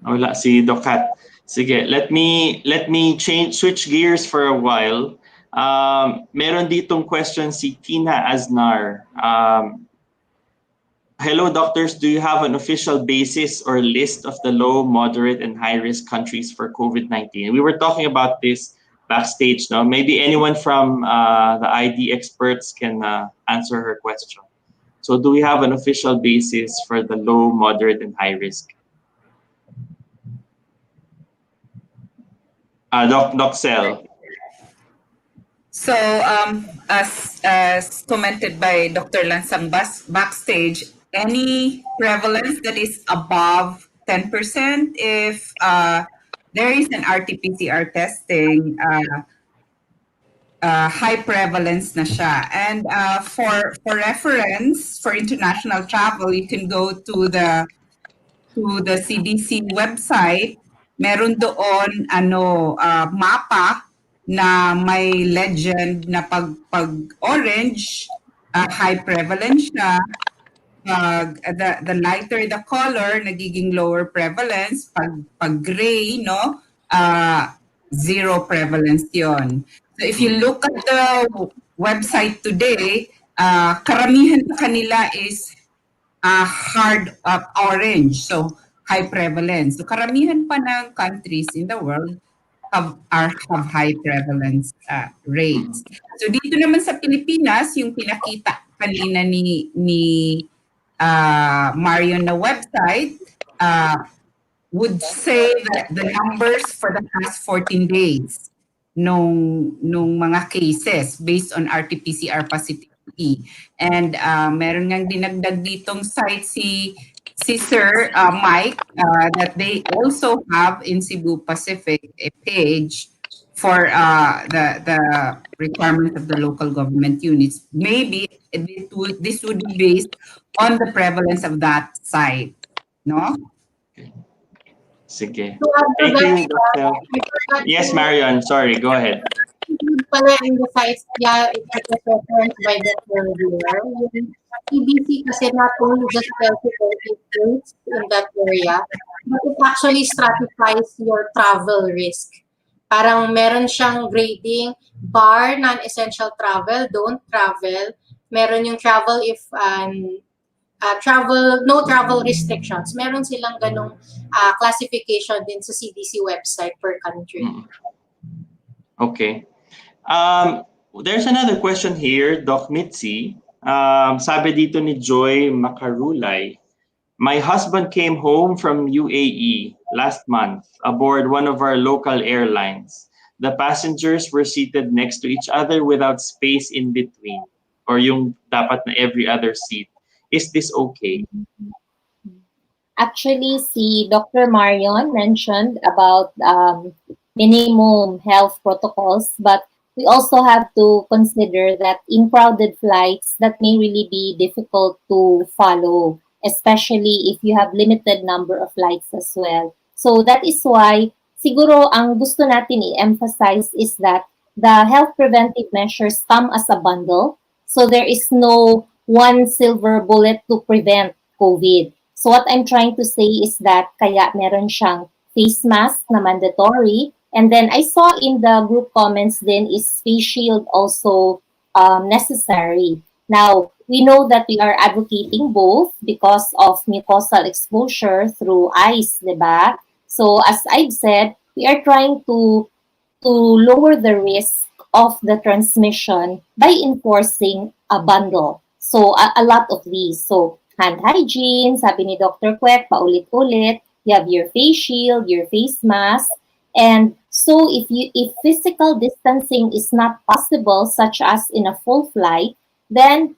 Wala si Doc Kat. Sige, let me switch gears for a while. Meron ditong question si Tina Aznar. Hello, doctors. Do you have an official basis or list of the low, moderate, and high-risk countries for COVID-19? We were talking about this backstage. Now, maybe anyone from the ID experts can answer her question. So, do we have an official basis for the low, moderate, and high-risk? Doc Sel. So, as commented by Dr. Lansang backstage, any prevalence that is above 10%, if there is an RT-PCR testing, high prevalence na siya. And for reference, for international travel, you can go to the CDC website. Meron doon mapa na may legend na pag orange, high prevalence siya. The lighter the color, nagiging lower prevalence. Pag gray, no, zero prevalence yon. So if you look at the website today, karamihan sa kanila is hard orange, so high prevalence. So karamihan pa ng countries in the world have high prevalence rates. So dito naman sa Pilipinas, yung pinakita kanina ni Marion na website would say that the numbers for the past 14 days nung mga cases based on RT-PCR positivity. And meron ngang dinagdag ditong site si Sir Mike that they also have in Cebu Pacific a page for the requirements of the local government units. Maybe this would be based on the prevalence of that site, no? Sige. Thank you, Dr. Yes, Marion. Sorry, go ahead. Pala in the sites, yeah, it was referenced by Dr. Villar. Yung CDC kasi not only just things in that area, but it actually stratifies your travel risk. Parang meron siyang grading, bar, non-essential travel, don't travel. Meron yung travel if no travel restrictions. Meron silang ganong classification din sa CDC website per country. Okay. There's another question here, Dok Mitzi. Sabi dito ni Joy Macarulay, my husband came home from UAE last month aboard one of our local airlines. The passengers were seated next to each other without space in between, or yung dapat na every other seat. Is this okay? Actually, si Dr. Marion mentioned about minimum health protocols, but we also have to consider that in crowded flights, that may really be difficult to follow, especially if you have limited number of flights as well. So that is why, siguro ang gusto natin i-emphasize is that the health preventive measures come as a bundle. So there is no one silver bullet to prevent COVID. So what I'm trying to say is that kaya meron siyang face mask na mandatory. And then I saw in the group comments then is face shield also necessary. Now, we know that we are advocating both because of mucosal exposure through eyes, diba? So as I've said, we are trying to lower the risk of the transmission by enforcing a bundle. So a lot of these. So hand hygiene, sabi ni Dr. Kwek, paulit-ulit. You have your face shield, your face mask. And so if physical distancing is not possible, such as in a full flight, then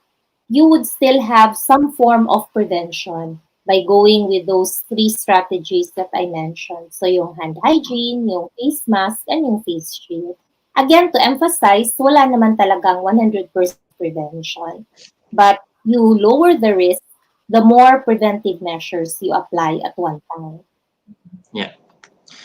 you would still have some form of prevention by going with those three strategies that I mentioned. So yung hand hygiene, yung face mask, and yung face shield. Again, to emphasize, wala naman talagang 100% prevention. But you lower the risk, the more preventive measures you apply at one time. Yeah.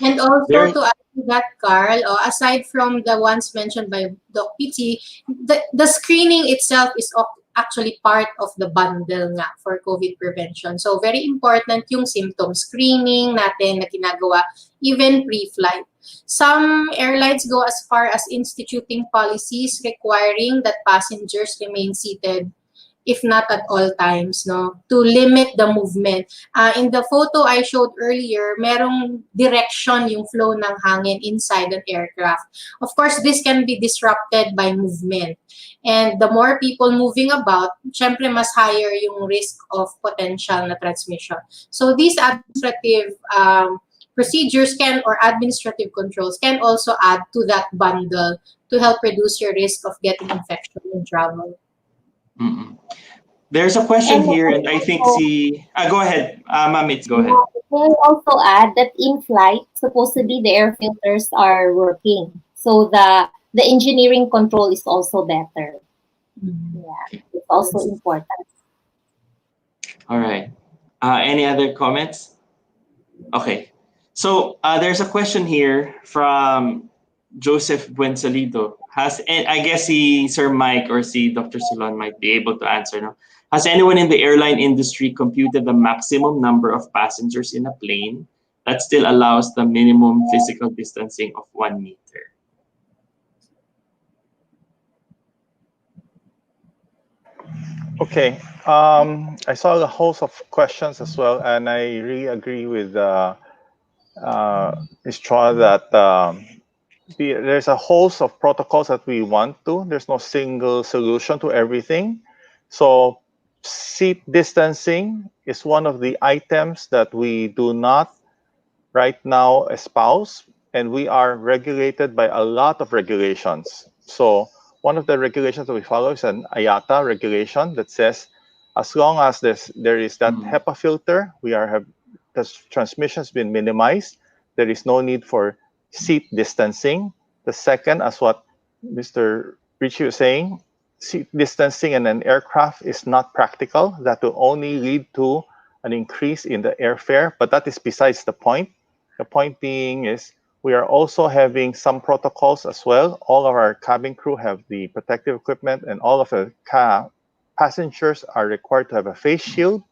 And also Very to add to that, Carl, aside from the ones mentioned by Dok Mitzi, the screening itself is actually part of the bundle nga for COVID prevention. So very important yung symptom screening natin na ginagawa even pre-flight. Some airlines go as far as instituting policies requiring that passengers remain seated if not at all times, no, to limit the movement. In the photo I showed earlier, merong direction yung flow ng hangin inside an aircraft. Of course, this can be disrupted by movement. And the more people moving about, syempre mas higher yung risk of potential na transmission. So these administrative procedures can, or administrative controls can also add to that bundle to help reduce your risk of getting infection in travel. Mm-mm. There's a question And here, and I think go ahead, Ma'am Mitzi, go ahead. Can also add that in flight, supposedly the air filters are working, so the engineering control is also better. Yeah, it's also important. All right. Any other comments? Okay. So there's a question here from Joseph Buensalido. I guess Sir Mike or Dr. Solon might be able to answer. No? Has anyone in the airline industry computed the maximum number of passengers in a plane that still allows the minimum physical distancing of 1 meter? Okay. I saw a host of questions as well, and I really agree with Ms. Chua that there's a host of protocols that we want to. There's no single solution to everything. So seat distancing is one of the items that we do not right now espouse, and we are regulated by a lot of regulations. So one of the regulations that we follow is an IATA regulation that says as long as there is that HEPA filter, the transmission has been minimized. There is no need for seat distancing. The second, as what Mr. Richie was saying, seat distancing in an aircraft is not practical. That will only lead to an increase in the airfare, but that is besides the point. The point being is we are also having some protocols as well. All of our cabin crew have the protective equipment, and all of the passengers are required to have a face shield,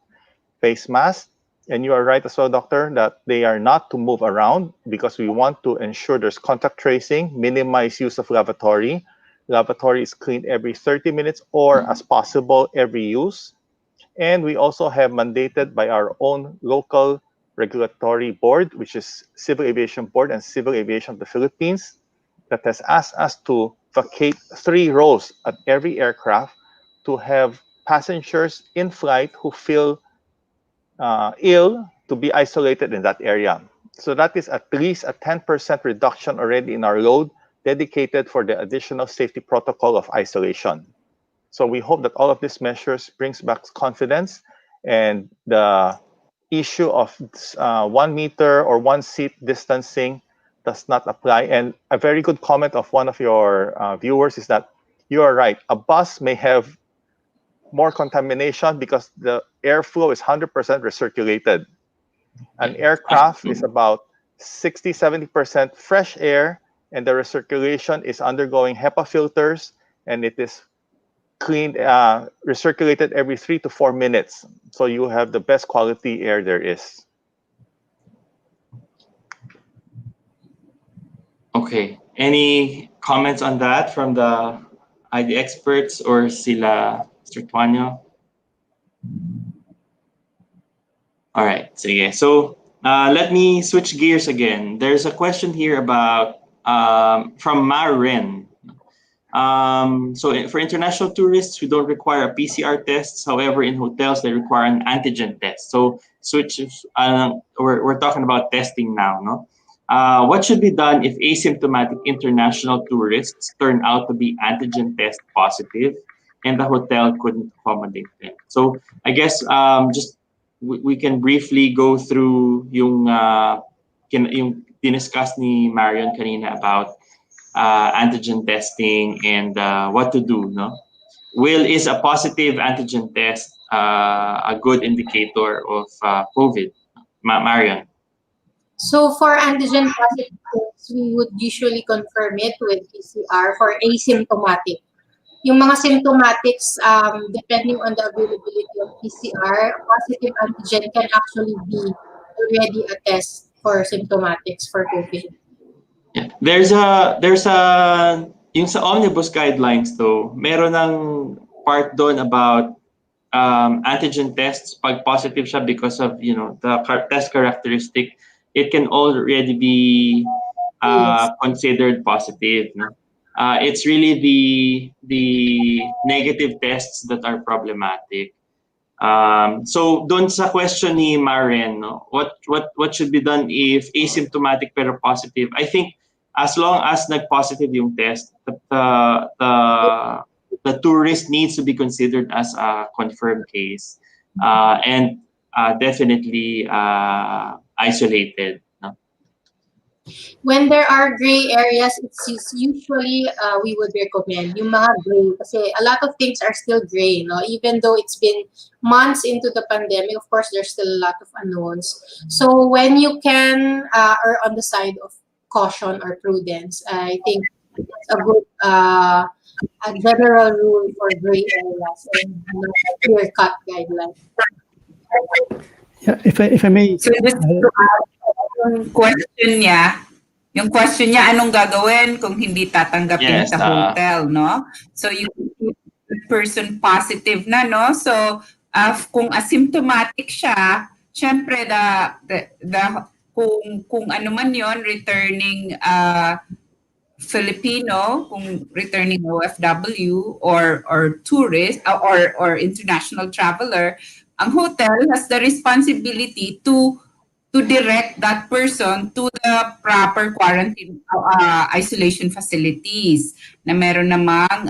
face mask. And you are right as well, doctor, that they are not to move around because we want to ensure there's contact tracing, minimize use of lavatory. Lavatory is cleaned every 30 minutes or as possible every use. And we also have mandated by our own local regulatory board, which is Civil Aviation Board and Civil Aviation of the Philippines, that has asked us to vacate 3 rows at every aircraft to have passengers in flight who feel ill to be isolated in that area. So that is at least a 10% reduction already in our load dedicated for the additional safety protocol of isolation. So we hope that all of these measures brings back confidence, and the issue of 1 meter or 1 seat distancing does not apply. And a very good comment of one of your viewers is that you are right. A bus may have more contamination because the airflow is 100% recirculated. An aircraft is about 60-70% fresh air, and the recirculation is undergoing HEPA filters, and it is cleaned, recirculated every 3 to 4 minutes. So you have the best quality air there is. Okay. Any comments on that from the ID experts or sila, Mr. Tuanya? All right. So let me switch gears again. There's a question here about from Marin. So for international tourists, we don't require a PCR test. However, in hotels, they require an antigen test. So we're talking about testing now, no? What should be done if asymptomatic international tourists turn out to be antigen test positive and the hotel couldn't accommodate them? So I guess just we can briefly go through yung diniscuss ni Marion kanina about antigen testing and what to do. No, is a positive antigen test a good indicator of COVID? Marion. So for antigen positive tests, we would usually confirm it with PCR for asymptomatic. Yung mga symptomatics, depending on the availability of PCR, positive antigen can actually be already a test for symptomatics for COVID. Yeah. There's a yung sa omnibus guidelines though, meron ng part doon about antigen tests pag positive siya because of the test characteristic, it can already be considered positive. No? It's really the negative tests that are problematic. So doon sa question ni Maren, no, what should be done if asymptomatic pero positive? I think as long as nag-positive yung test, the tourist needs to be considered as a confirmed case and definitely isolated. No? When there are gray areas, it's usually we would recommend yung mga gray kasi a lot of things are still gray, no? Even though it's been months into the pandemic, of course, there's still a lot of unknowns. So when you can are on the side of caution or prudence, I think it's a good a general rule for gray areas and not a clear-cut guideline. Yeah, if I may. So just to add, yung question niya, anong gagawin kung hindi tatanggapin Yes, sa hotel, no? So yung person positive na, no? So kung asymptomatic siya, syempre kung ano man yon, returning Filipino, kung returning OFW or tourist or international traveler, ang hotel has the responsibility to direct that person to the proper quarantine isolation facilities na meron namang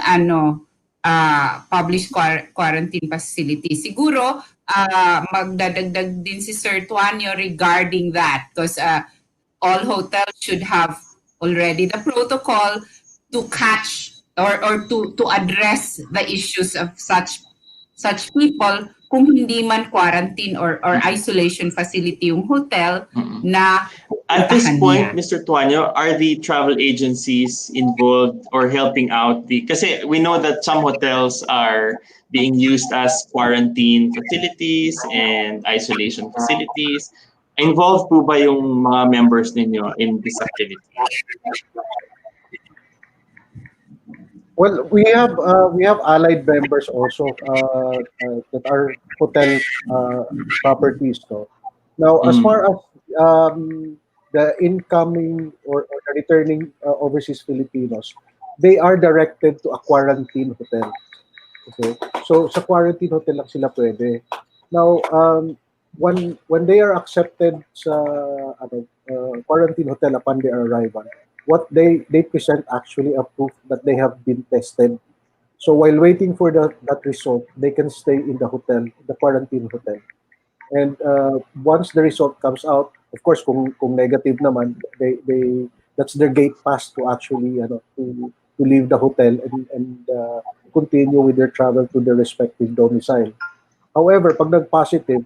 published quarantine facilities. Siguro magdadagdag din si Sir Tuanya regarding that because all hotels should have already the protocol to catch or to address the issues of such people kung hindi man quarantine or isolation facility yung hotel na at this point, niya. Mr. Tuanya, are the travel agencies involved or helping out kasi we know that some hotels are being used as quarantine facilities and isolation facilities. Involved po ba yung mga members ninyo in this activity? Well, we have allied members also that are hotel properties. So now, as far as the incoming or returning overseas Filipinos, they are directed to a quarantine hotel. Okay, so sa quarantine hotel lang sila pwede. Now, when they are accepted sa quarantine hotel upon their arrival, what they present actually a proof that they have been tested. So while waiting for that result, they can stay in the hotel, the quarantine hotel. And once the result comes out, of course, kung negative naman, they that's their gate pass to actually to leave the hotel and continue with their travel to their respective domicile. However, pag nag-positive,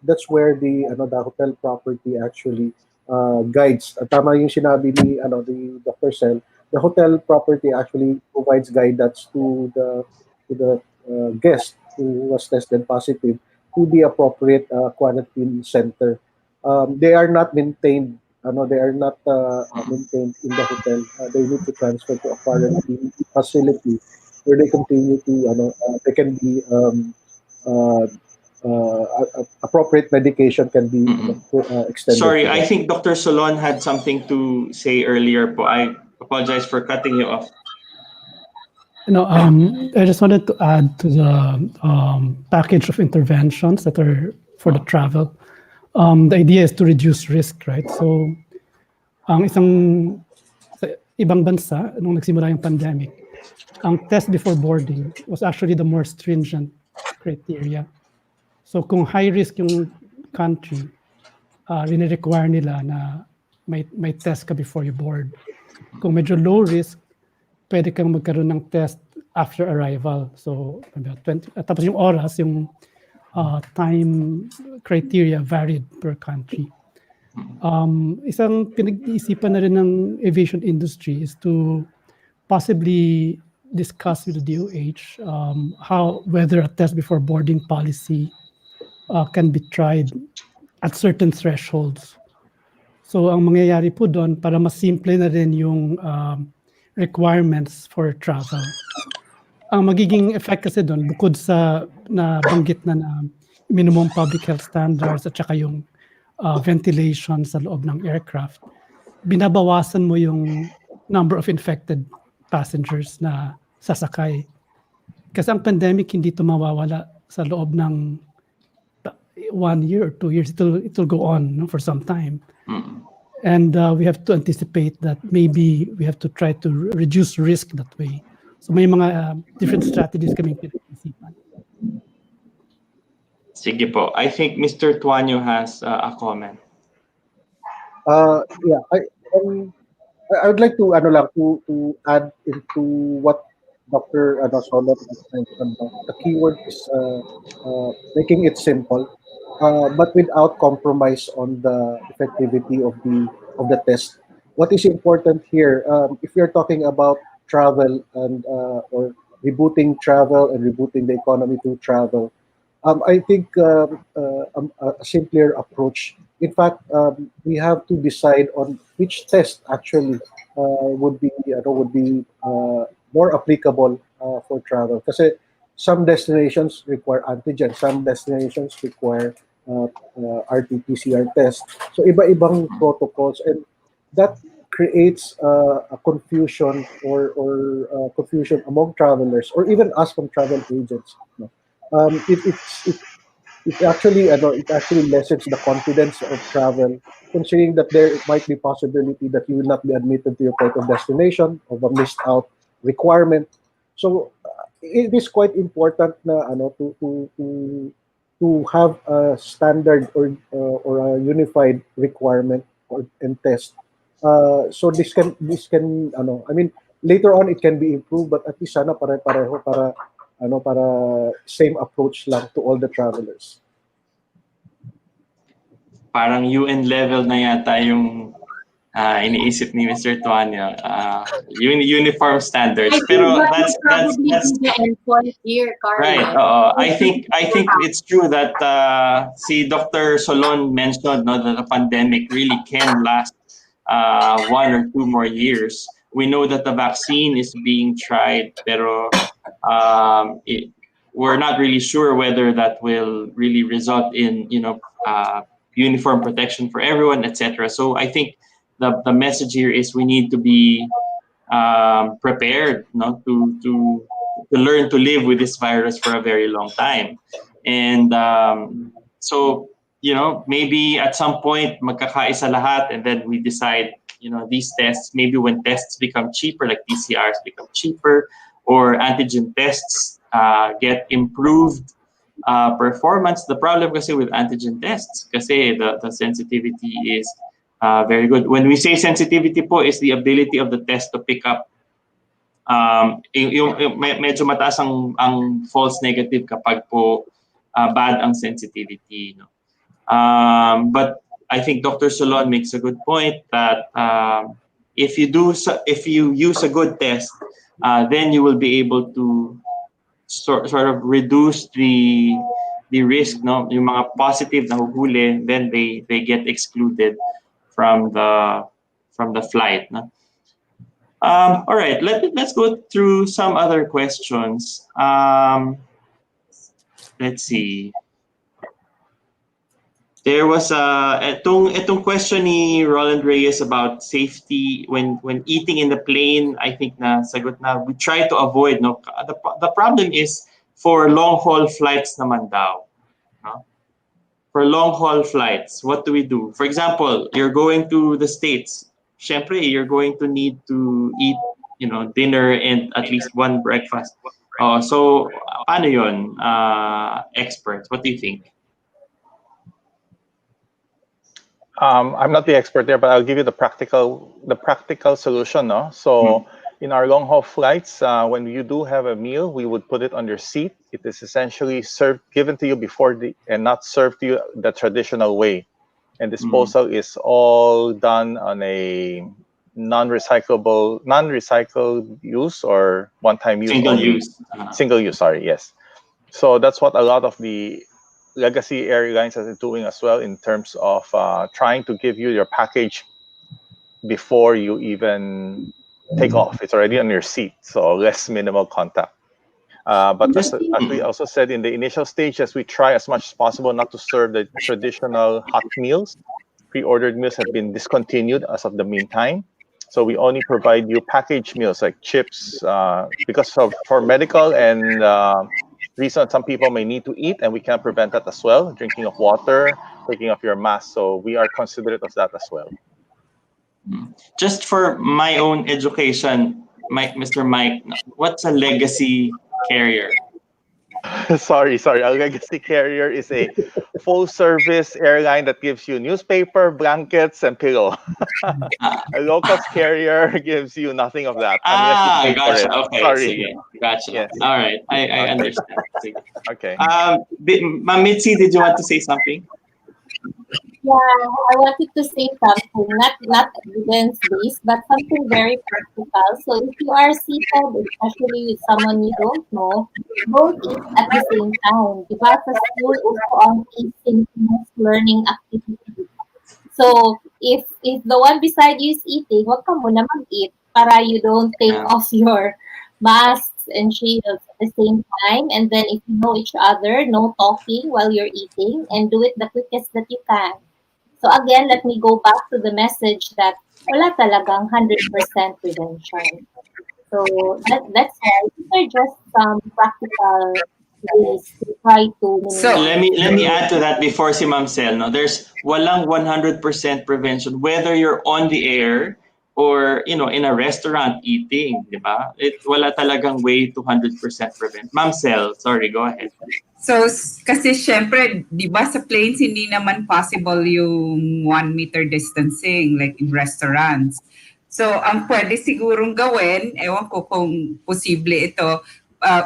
that's where the hotel property actually guides. Tama yung sinabi ni the Dr. Sel, the hotel property actually provides guidance to the guest who was tested positive to the appropriate quarantine center. They are not maintained. They are not maintained in the hotel. They need to transfer to a quarantine facility where they continue to they can be appropriate medication can be extended. Sorry, I think Dr. Solon had something to say earlier. Po. I apologize for cutting you off. I just wanted to add to the package of interventions that are for the travel. The idea is to reduce risk, right? So, ang sa ibang bansa, nung nagsimula yung pandemic, ang test before boarding was actually the more stringent criteria. So kung high risk yung country, require nila na may test ka before you board. Kung medyo low risk, pwede kang magkaroon ng test after arrival. So tapos yung oras, yung time criteria varied per country. Isang pinag-iisipan na rin ng aviation industry is to possibly discuss with the DOH how whether a test before boarding policy can be tried at certain thresholds. So ang mangyayari po doon para mas simple na rin yung requirements for travel. Ang magiging effect kasi doon bukod sa nabanggit na minimum public health standards at saka yung ventilation sa loob ng aircraft, binabawasan mo yung number of infected passengers na sasakay. Kasi ang pandemic hindi ito mawawala sa loob ng 1 year or 2 years. It will go on, no, for some time. And we have to anticipate that maybe we have to try to reduce risk that way. So may mga different strategies kaming pinag-isipan. Sige po. I think Mr. Tuanyo has a comment. Yeah, I would like to to add into what Dr. Solot has mentioned. The keyword is making it simple, but without compromise on the effectivity of the test. What is important here, if you're talking about travel and or rebooting travel and rebooting the economy through travel, I think a simpler approach. In fact, we have to decide on which test actually would be more applicable for travel. Kasi some destinations require antigen, some destinations require RT-PCR test. So iba-ibang protocols, and that creates a confusion or confusion among travelers or even us from travel agents. It actually lessens the confidence of travel, considering that there might be possibility that you will not be admitted to your port of destination of a missed out requirement. So it is quite important na to have a standard or a unified requirement and test. So this can later on it can be improved, but at least sana pare-pareho para same approach lang to all the travelers. Parang UN level na yata yung iniisip ni Mr. Tuanya, uniform standards. Pero that's the endpoint here, Carl. Right. I think it's true that si Dr. Solon mentioned that the pandemic really can last 1 or 2 more years. We know that the vaccine is being tried, pero we're not really sure whether that will really result in uniform protection for everyone, etc. So I think the message here is we need to be prepared, to learn to live with this virus for a very long time, and so maybe at some point magkakaisa lahat, and then we decide these tests, maybe when tests become cheaper, like PCRs become cheaper, or antigen tests get improved performance. The problem kasi with antigen tests, kasi the sensitivity is very good. When we say sensitivity po, is the ability of the test to pick up medyo mataas ang false negative kapag po bad ang sensitivity. But I think Dr. Solon makes a good point that if you use a good test, then you will be able to sort of reduce the risk, yung mga positive na huhuli, then they get excluded from the flight. All right, let's go through some other questions. Let's see. There was itong question ni Roland Reyes about safety when eating in the plane. I think na sagot na, we try to avoid. The problem is for long haul flights naman daw. For long haul flights, what do we do? For example, you're going to the States. Syempre, you're going to need to eat, dinner and at least one breakfast. So ano yun, experts? What do you think? I'm not the expert there, but I'll give you the practical solution. No? So in our long haul flights, when you do have a meal, we would put it on your seat. It is essentially given to you before and not served to you the traditional way. and disposal is all done on a non-recycled use or one-time use Single only. use. Single use, sorry, yes. So that's what a lot of the legacy airlines are doing as well, in terms of trying to give you your package before you even take off. It's already on your seat, so less minimal contact. But as we also said in the initial stages, we try as much as possible not to serve the traditional hot meals. Pre-ordered meals have been discontinued as of the meantime. So we only provide you packaged meals like chips, because for medical and reasons, some people may need to eat, and we can't prevent that as well. Drinking of water, taking off your mask. So we are considerate of that as well. Just for my own education, Mr. Mike, what's a legacy carrier? sorry. A legacy carrier is a full-service airline that gives you newspaper, blankets, and pillow. A low-cost carrier gives you nothing of that unless you pay for Gotcha. it. Okay, Sorry. sige. Gotcha. Yes. All right, I understand. Sige. Okay. Ma'am Mitzi, did you want to say something? Yeah, I wanted to say something, not evidence based, but something very practical. So if you are seated, especially with someone you don't know, don't eat at the same time. Because school is on asynchronous learning activity. So if the one beside you is eating, wag ka muna mag-eat para you don't take off your masks and shields at the same time. And then if you know each other, no talking while you're eating, and do it the quickest that you can. So again, let me go back to the message that wala talagang 100% prevention. So that's why these are just some practical ways to try to So, minimize. Let me add to that before si Ma'am Sel, no? There's walang 100% prevention, whether you're on the air or, in a restaurant eating, di ba? Wala talagang way to 100% prevent. Ma'am Sel, sorry, go ahead. So, kasi syempre, di ba sa planes, hindi naman possible yung 1 meter distancing like in restaurants. So, ang pwede sigurong gawin, ewan ko kung posible ito,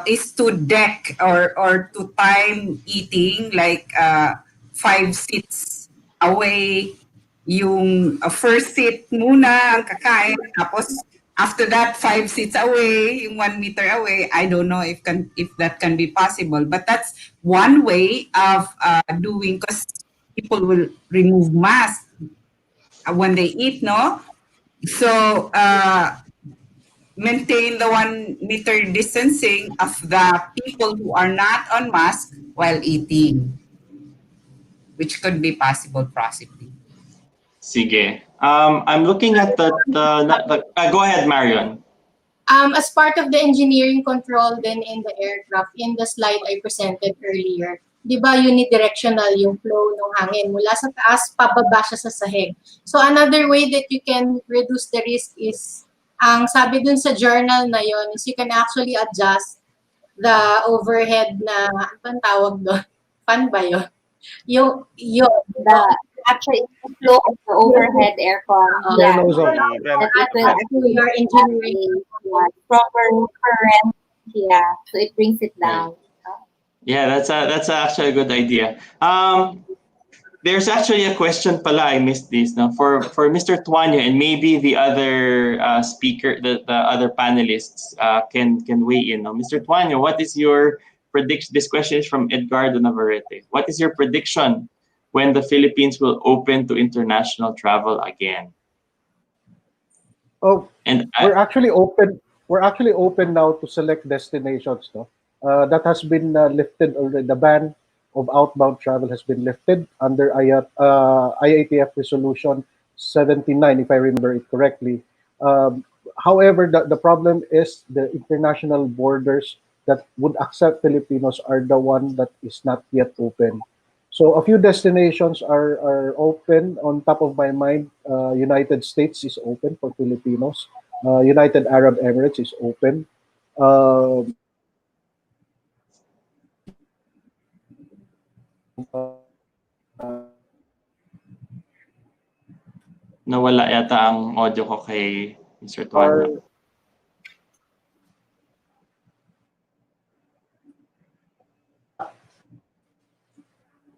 is to deck or to time eating like 5 seats away. Yung first seat muna ang kakain, tapos after that 5 seats away, yung 1 meter away. I don't know if that can be possible, but that's one way of doing, because people will remove masks when they eat, no? So maintain the 1 meter distancing of the people who are not on mask while eating, which could be possible possibly. Sige. I'm looking at the go ahead, Marion. As part of the engineering control then in the aircraft, in the slide I presented earlier, di ba unidirectional yung flow ng hangin mula sa taas, pababa siya sa sahig. So another way that you can reduce the risk is, ang sabi dun sa journal na yon is you can actually adjust the overhead na, ano bang tawag doon? Fan ba yun? Actually, the flow of the overhead aircon. Yeah, no, That will actually your engineering proper current. Yeah, so it brings it down. Yeah, that's actually a good idea. There's actually a question pala, I missed this, no? For Mr. Tuanya and maybe the other speaker, the other panelists can weigh in. No? Mr. Tuanya, what is your prediction? This question is from Edgardo Navarrete. What is your prediction when the Philippines will open to international travel again? Oh, And we're actually open. We're actually open now to select destinations. No, that has been lifted already. The ban of outbound travel has been lifted under IATF Resolution 79, if I remember it correctly. However, the problem is the international borders that would accept Filipinos are the one that is not yet open. So a few destinations are open. On top of my mind, United States is open for Filipinos. United Arab Emirates is open. nawala yata ang audio ko kay Mr. Tuanya.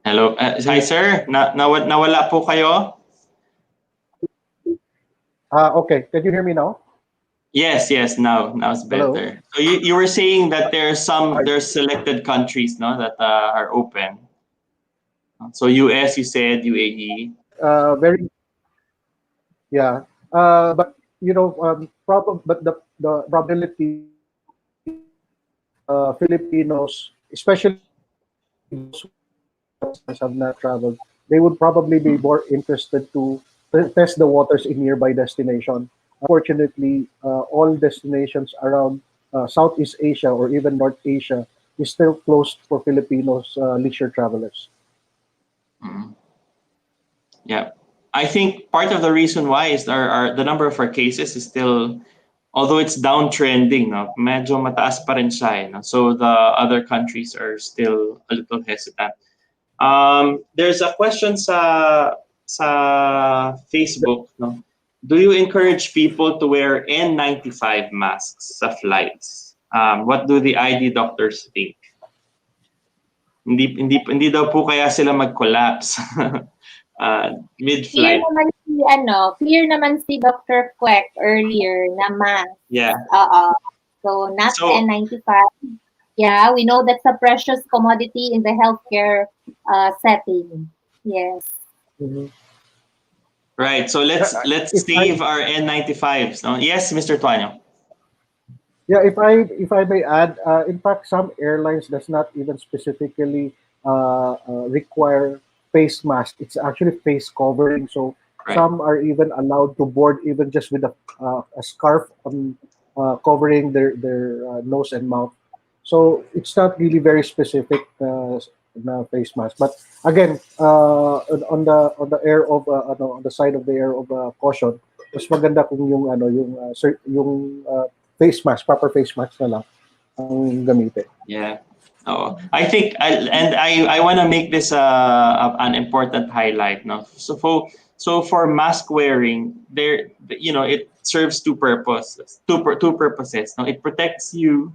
Hello. Hi, sir. Nawala po kayo? Okay. Can you hear me now? Yes. Now it's Hello? better. So you were saying that there's selected countries, no, that are open. So US, you said UAE. Very, yeah. But you know, but the probability Filipinos, especially those who have not traveled, they would probably be more interested to test the waters in nearby destination. Unfortunately, all destinations around Southeast Asia or even North Asia is still closed for Filipinos leisure travelers. Mhm. Yeah. I think part of the reason why is the number of our cases is still, although it's downtrending, no, medyo mataas pa rin siya, no? So the other countries are still a little hesitant. There's a question sa Facebook, no? Do you encourage people to wear N95 masks sa flights? What do the ID doctors think? Hindi daw po kaya sila mag-collapse mid-flight. Clear naman si Dr. Quek earlier na mask. Yeah. So not So- N95. Yeah, we know that's a precious commodity in the healthcare setting. Yes. Mhm. Right. So let's If save our N95s. No? Yes, Mr. Tuanya. Yeah, if I may add, in fact, some airlines does not even specifically require face mask. It's actually face covering. So Right. some are even allowed to board even just with a scarf on covering their nose and mouth. So it's not really very specific na face mask. But again, on the air of on the side of the air of caution, mas maganda kung yung face mask, proper face mask na lang ang gamitin. Yeah. Oh, I think I want to make this an important highlight. No, so for mask wearing, it serves two purposes. Two purposes. No, it protects you,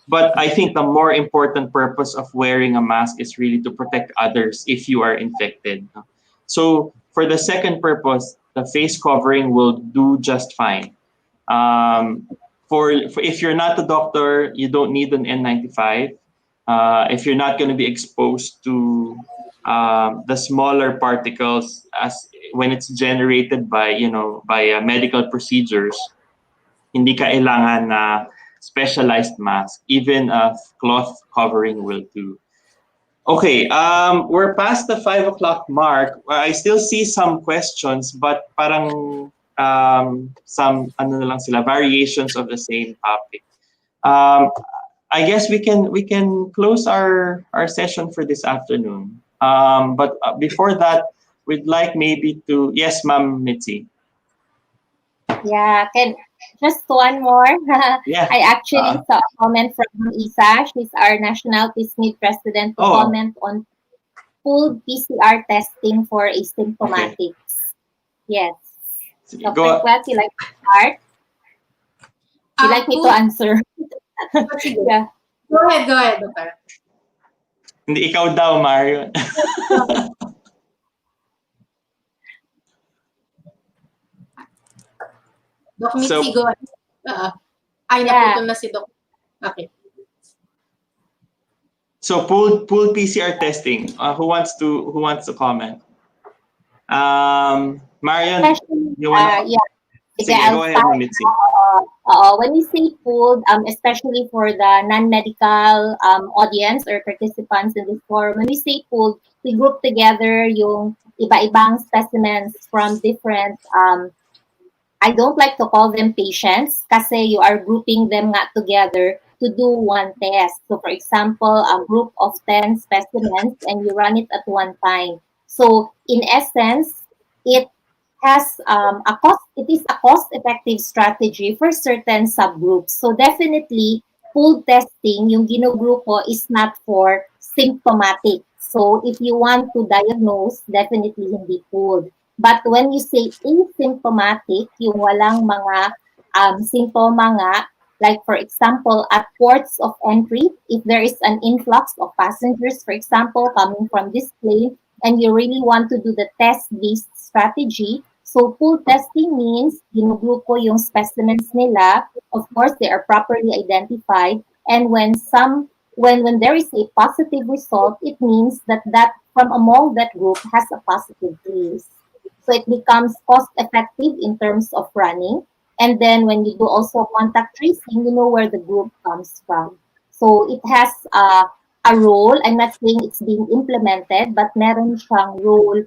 but I think the more important purpose of wearing a mask is really to protect others if you are infected. No? So for the second purpose, the face covering will do just fine. For if you're not a doctor, you don't need an N95. If you're not going to be exposed to the smaller particles as when it's generated by medical procedures, hindi kailangan na specialized mask. Even a cloth covering will do. Okay, we're past the 5 o'clock mark. I still see some questions, but parang some na lang sila, variations of the same topic. I guess we can close our session for this afternoon. But before that, we'd like maybe to, yes, Ma'am Mitzi. Yeah, just one more. Yeah. I actually saw a comment from Isa. She's our National PISMID president to comment on full PCR testing for asymptomatics. Yes. Dr. Quek, you like to start? You like me to answer? Yeah. Go ahead, Doctor. Hindi ikaw daw, Mario. Dok Mitzi, go ahead. Ay, naputol na si Doc. Okay. So pooled PCR testing. Who wants to comment? Marion, you want? Yeah. Sige, go ahead, Mitzi. When we say pooled, especially for the non-medical audience or participants in this forum, when we say pooled, we group together yung iba-ibang specimens from different, I don't like to call them patients kasi you are grouping them nga together to do one test. So for example, a group of 10 specimens and you run it at one time. So in essence, it is a cost-effective strategy for certain subgroups. So definitely, pooled testing, yung ginugrupo is not for symptomatic. So if you want to diagnose, definitely hindi pooled. But when you say asymptomatic, yung walang mga simptoma nga, like for example, at ports of entry, if there is an influx of passengers, for example, coming from this plane, and you really want to do the test-based strategy, so pool testing means ginugrupo yung specimens nila. Of course, they are properly identified, and when there is a positive result, it means that from among that group has a positive case. So it becomes cost effective in terms of running. And then when you do also contact tracing, you know where the group comes from. So it has a role. I'm not saying it's being implemented, but meron siyang role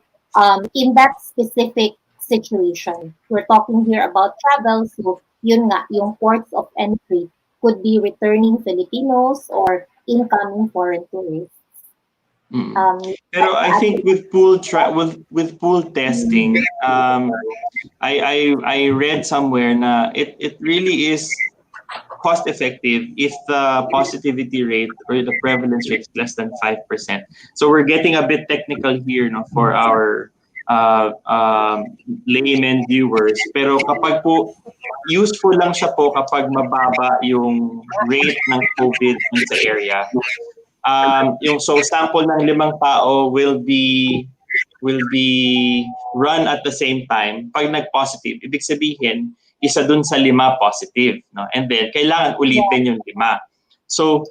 in that specific situation. We're talking here about travel, so yun nga, yung ports of entry could be returning Filipinos or incoming foreign tourists. Pero I think with with pool testing, I read somewhere na it really is cost effective if the positivity rate or the prevalence rate is less than 5%. So we're getting a bit technical here, no, for our layman viewers. Pero kapag po useful lang siya po kapag mababa yung rate ng COVID sa area. Yung so sample ng 5 tao will be run at the same time. Pag nag-positive, ibig sabihin, isa dun sa 5 positive, no? And then kailangan ulitin yung 5. So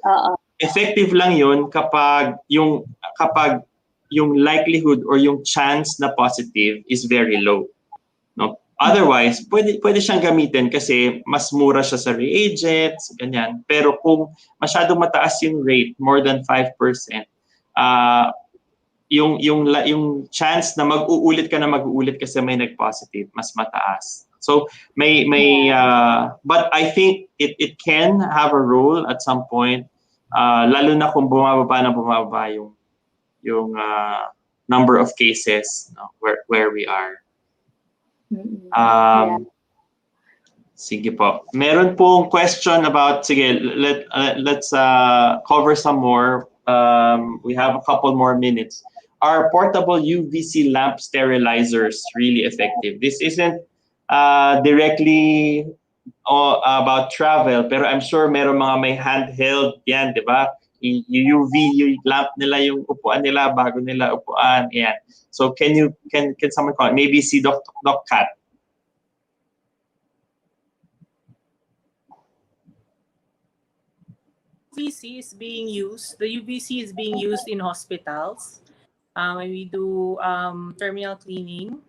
effective lang yun kapag yung likelihood or yung chance na positive is very low, no? Otherwise, pwede siyang gamitin kasi mas mura siya sa reagents, ganyan. Pero kung masyadong mataas yung rate, more than 5%, yung chance na mag-uulit kasi may nag-positive, mas mataas. So but I think it can have a role at some point, lalo na kung bumababa yung number of cases, no, where we are. Sige po. Meron pong question about, sige, let's cover some more. We have a couple more minutes. Are portable UVC lamp sterilizers really effective? This isn't directly about travel, pero I'm sure meron mga may handheld yan, di ba? UV yung lamp nila, yung upuan nila bago nila upuan, yan. So can someone call? Maybe si Doc Kat. UVC is being used. The UVC is being used in hospitals when we do terminal cleaning.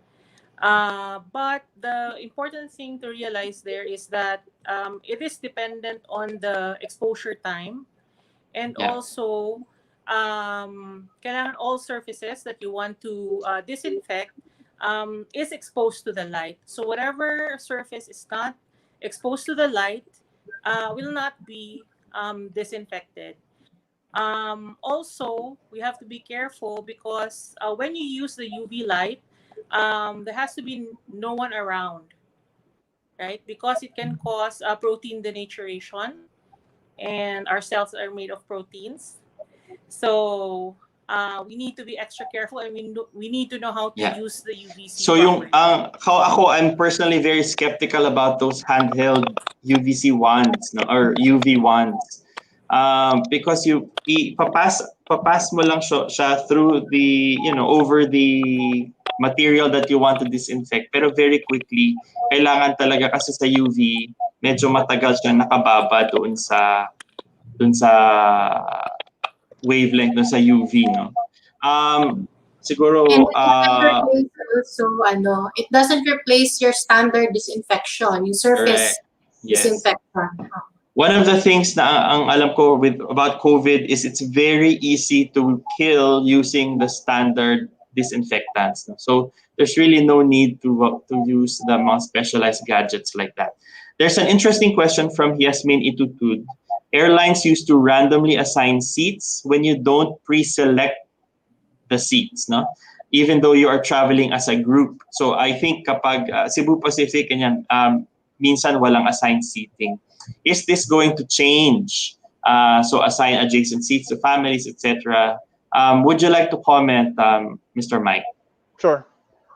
But the important thing to realize there is that it is dependent on the exposure time, and also kailangan all surfaces that you want to disinfect is exposed to the light. So whatever surface is not exposed to the light will not be disinfected. Also, we have to be careful because when you use the UV light, there has to be no one around, right? Because it can cause protein denaturation, and our cells are made of proteins. So we need to be extra careful, and we need to know how to use the UVC. So ako, I'm personally very skeptical about those handheld UVC wands, no, or UV wands. Because papas mo lang siya through the, over the material that you want to disinfect, pero very quickly kailangan talaga kasi sa UV medyo matagal siya nakababa doon sa wavelength doon sa UV, no. Siguro it doesn't replace your standard disinfection, yung surface disinfection. One of the things na ang alam ko about COVID is it's very easy to kill using the standard disinfectants. No? So there's really no need to use the more specialized gadgets like that. There's an interesting question from Yasmin Itutud. Airlines used to randomly assign seats when you don't pre-select the seats, no? Even though you are traveling as a group. So I think kapag Cebu Pacific, minsan walang assigned seating. Is this going to change? So assign adjacent seats to families, etc. Would you like to comment, Mr. Mike? Sure.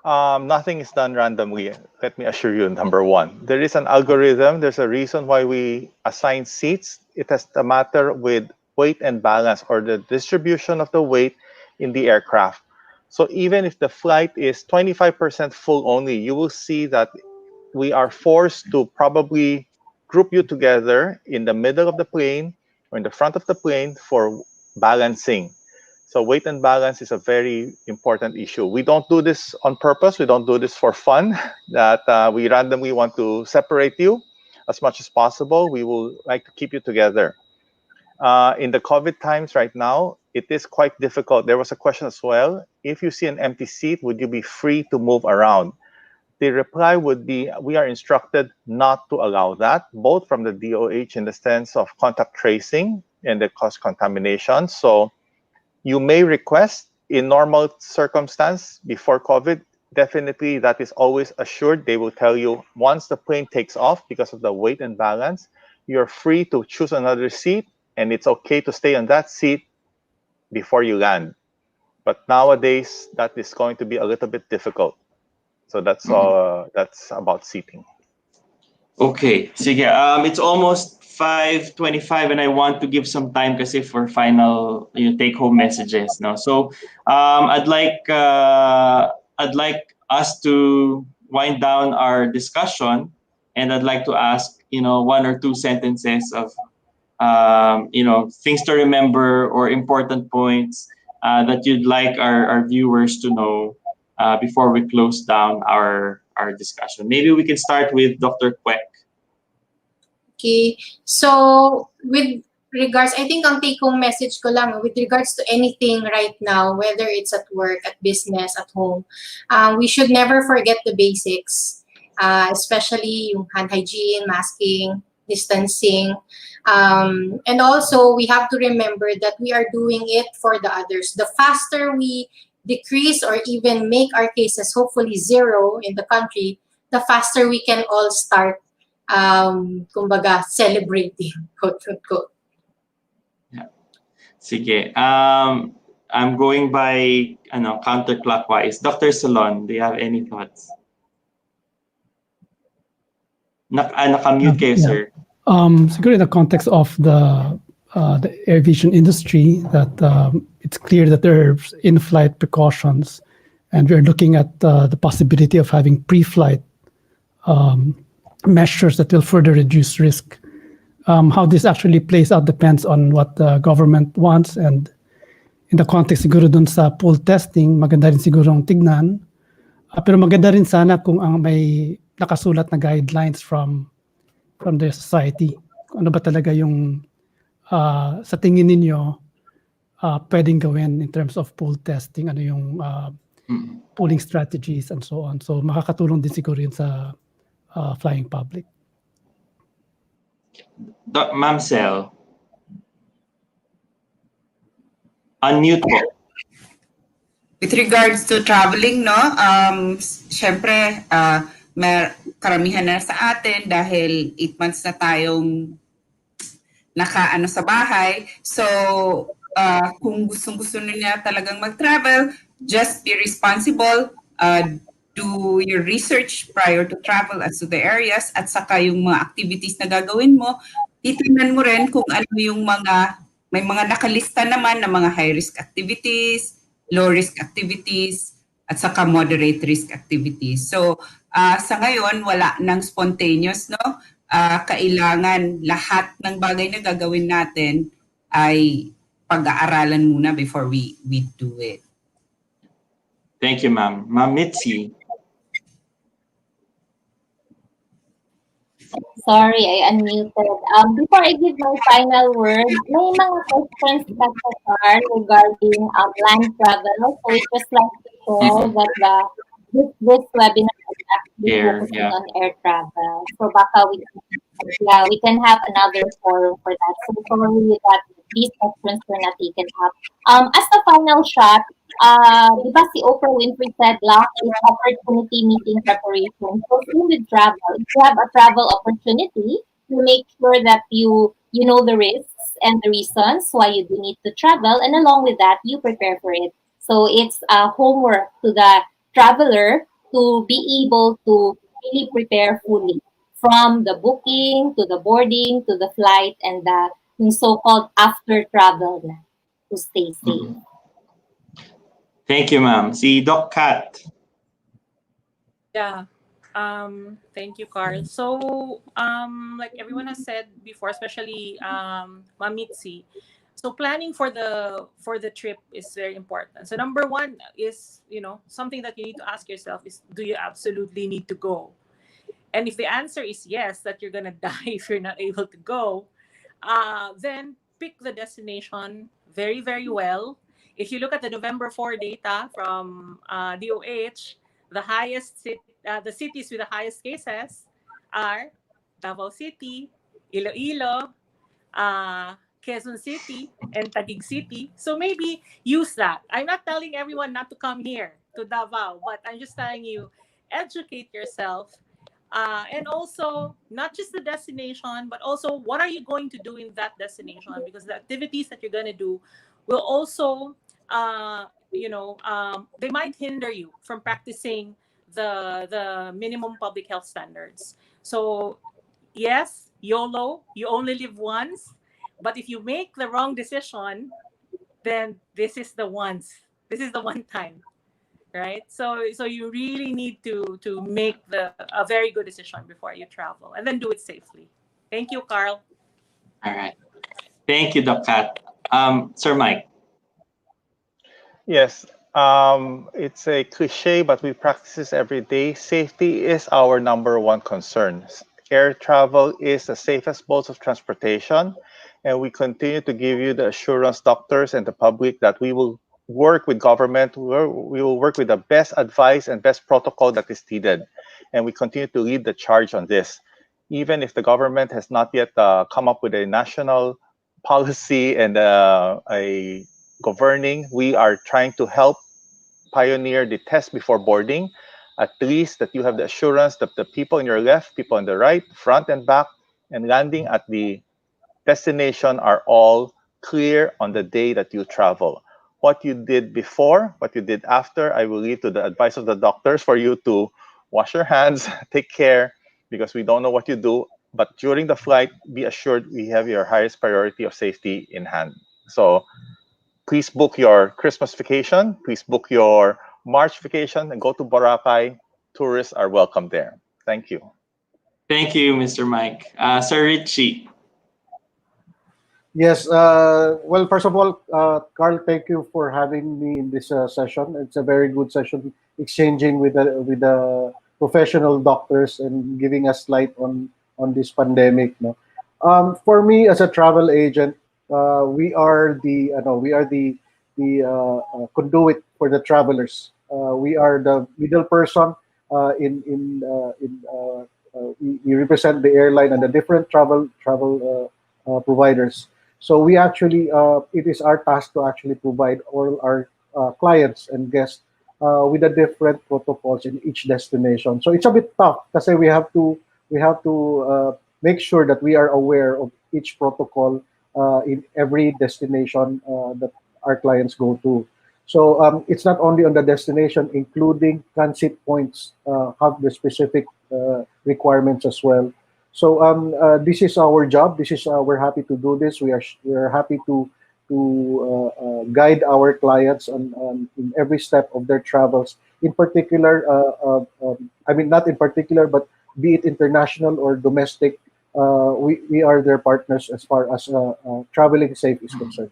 Nothing is done randomly. Let me assure you, number one. There is an algorithm. There's a reason why we assign seats. It has to matter with weight and balance, or the distribution of the weight in the aircraft. So even if the flight is 25% full only, you will see that we are forced to probably group you together in the middle of the plane or in the front of the plane for balancing. So weight and balance is a very important issue. We don't do this on purpose. We don't do this for fun, that we randomly want to separate you as much as possible. We will like to keep you together. In the COVID times right now, it is quite difficult. There was a question as well. If you see an empty seat, would you be free to move around? The reply would be, we are instructed not to allow that, both from the DOH in the sense of contact tracing and the cross contamination. So you may request in normal circumstance before COVID, definitely that is always assured. They will tell you once the plane takes off because of the weight and balance, you're free to choose another seat and it's okay to stay on that seat before you land. But nowadays, that is going to be a little bit difficult. So that's about seating. Okay, sige. It's almost 5:25 and I want to give some time kasi for final take-home messages. No? So I'd like us to wind down our discussion, and I'd like to ask one or two sentences of things to remember or important points that you'd like our viewers to know before we close down our discussion. Maybe we can start with Dr. Kwek. Okay. So, with regards, I think ang take-home message ko lang, with regards to anything right now, whether it's at work, at business, at home, we should never forget the basics, especially yung hand hygiene, masking, distancing. And also, we have to remember that we are doing it for the others. The faster we decrease or even make our cases hopefully zero in the country, the faster we can all start kumbaga, celebrating, quote unquote. Yeah. Sige. I'm going by counterclockwise. Dr. Salon, do you have any thoughts? Naka-mute kayo, sir. Siguro in the context of the aviation industry, that it's clear that there are in-flight precautions, and we're looking at the possibility of having pre-flight measures that will further reduce risk. How this actually plays out depends on what the government wants, and in the context siguro dun sa pool testing, maganda rin siguro ang tignan. Pero maganda rin sana kung may nakasulat na guidelines from the society. Ano ba talaga yung sa tingin ninyo pwedeng gawin in terms of pool testing, ano yung pooling strategies and so on. So makakatulong din siguro yun sa flying public. Ma'am Sel. Unmute po. With regards to traveling, no, syempre, karamihan na sa atin dahil 8 months na tayong nakaano sa bahay. So, kung gusto niya talagang mag-travel, just be responsible, do your research prior to travel as to the areas, at saka yung mga activities na gagawin mo, titingnan mo rin kung ano yung may mga nakalista naman na mga high-risk activities, low-risk activities, at saka moderate-risk activities. So, sa ngayon, wala nang spontaneous, no? Kailangan lahat ng bagay na gagawin natin ay pag-aaralan muna before we do it. Thank you, ma'am. Ma'am Mitzi. Sorry, I unmuted. Before I give my final word, may mga questions that are regarding land travel. So it's just like to share that this webinar is actually focusing on air travel. So baka we can have another forum for that. So sorry that these questions were not taken up. As the final shot, di ba si Oprah Winfrey said, luck is opportunity meeting preparation. So same with travel. If you have a travel opportunity, you make sure that you know the risks and the reasons why you do need to travel, and along with that, you prepare for it. So it's homework to the traveler to be able to really prepare fully, from the booking to the boarding to the flight and the so-called after travel to stay safe. Thank you, ma'am. Si Doc Kat. Yeah. Thank you, Carl. So, like everyone has said before, especially Ma'am Mitzi, so planning for the trip is very important. So number one is, something that you need to ask yourself is, do you absolutely need to go? And if the answer is yes, that you're gonna die if you're not able to go, then pick the destination very, very well. If you look at the November 4 data from DOH, the cities with the highest cases are Davao City, Iloilo, Quezon City, and Taguig City. So maybe use that. I'm not telling everyone not to come here to Davao, but I'm just telling you, educate yourself. And also, not just the destination, but also what are you going to do in that destination? Because the activities that you're going to do will also, they might hinder you from practicing the minimum public health standards. So yes, YOLO, you only live once. But if you make the wrong decision, then this is the one time, right? So you really need to make a very good decision before you travel, and then do it safely. Thank you, Carl. All right. Thank you, Doc Kat. Sir Mike. Yes, it's a cliche, but we practice this every day. Safety is our number one concern. Air travel is the safest mode of transportation, and we continue to give you the assurance, doctors and the public, that we will work with government, we will work with the best advice and best protocol that is needed, and we continue to lead the charge on this. Even if the government has not yet come up with a national policy and a governing, we are trying to help pioneer the test before boarding. At least that you have the assurance that the people on your left, people on the right, front and back, and landing at the destination are all clear on the day that you travel. What you did before, what you did after, I will leave to the advice of the doctors for you to wash your hands, take care, because we don't know what you do. But during the flight, be assured we have your highest priority of safety in hand. So please book your Christmas vacation, please book your March vacation, and go to Boracay. Tourists are welcome there. Thank you. Thank you, Mr. Mike. Sir Richie. Yes. Well, first of all, Carl, thank you for having me in this session. It's a very good session, exchanging with the professional doctors and giving us light on this pandemic. No? For me, as a travel agent, we are the conduit for the travelers. We are the middle person we represent the airline and the different travel providers. So we actually, it is our task to actually provide all our clients and guests with the different protocols in each destination. So it's a bit tough because we have to make sure that we are aware of each protocol in every destination that our clients go to. So it's not only on the destination, including transit points have the specific requirements as well. So this is our job. We're happy to do this. We are happy to guide our clients on in every step of their travels. In particular, I mean not in particular, but be it international or domestic, we are their partners as far as traveling safe is concerned.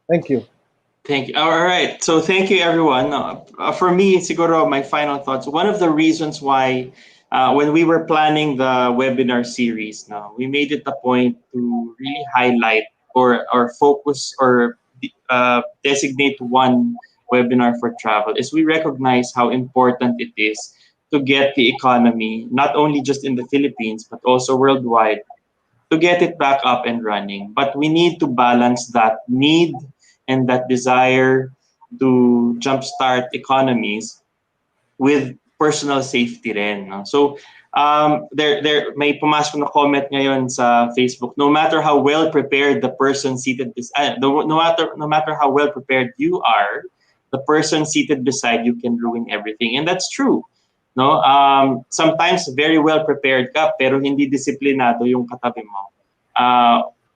Thank you. Thank you. All right. So thank you, everyone. For me, siguro, my final thoughts. One of the reasons why, when we were planning the webinar series, now we made it a point to really highlight or focus or designate one webinar for travel, is we recognize how important it is to get the economy, not only just in the Philippines, but also worldwide, to get it back up and running. But we need to balance that need and that desire to jumpstart economies with personal safety rin. No? So there may pumasok na comment ngayon sa Facebook. No matter how well prepared the person seated no matter how well prepared you are, the person seated beside you can ruin everything, and that's true. No, sometimes very well prepared ka pero hindi disiplinado yung katabi mo.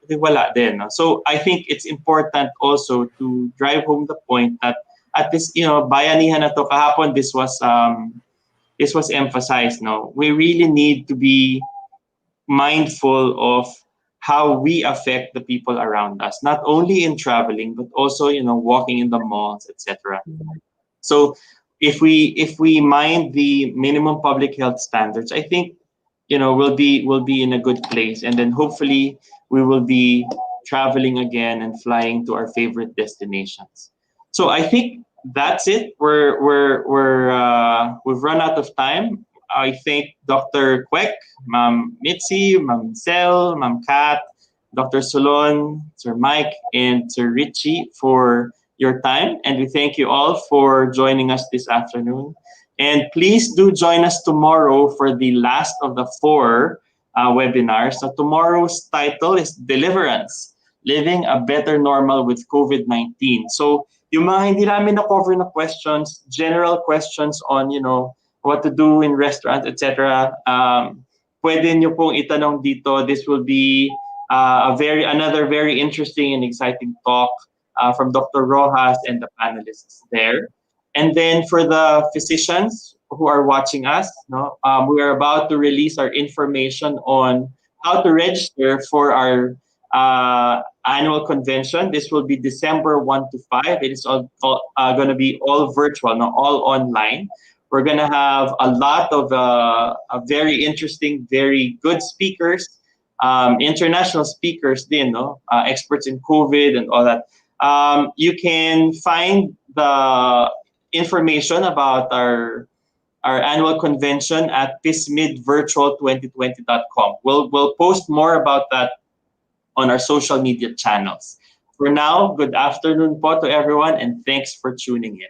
Wala din. No? So I think it's important also to drive home the point that at this, bayanihan na to kahapon, this was emphasized. No, we really need to be mindful of how we affect the people around us, not only in traveling but also walking in the malls, etc. So if we mind the minimum public health standards, I think we'll be in a good place, and then hopefully we will be traveling again and flying to our favorite destinations. So I think that's it. We've run out of time. I thank Dr. Kwek, Ma'am Mitzi, Ma'am Sel, Ma'am Kat, Dr. Solon, Sir Mike, and Sir Richie for your time. And we thank you all for joining us this afternoon. And please do join us tomorrow for the last of the 4 webinars. So tomorrow's title is Deliverance, Living a Better Normal with COVID-19. So yung mga hindi namin na-cover na questions, general questions on, what to do in restaurants, etc. Pwede nyo pong itanong dito. This will be another very interesting and exciting talk from Dr. Rojas and the panelists there. And then for the physicians who are watching us, we are about to release our information on how to register for our annual convention. This will be December 1 to 5. It is all going to be all virtual, all online. We're going to have a lot of very interesting, very good speakers, international speakers, experts in COVID and all that. You can find the information about our annual convention at pismidvirtual2020.com. We'll post more about that on our social media channels. For now, good afternoon po to everyone, and thanks for tuning in.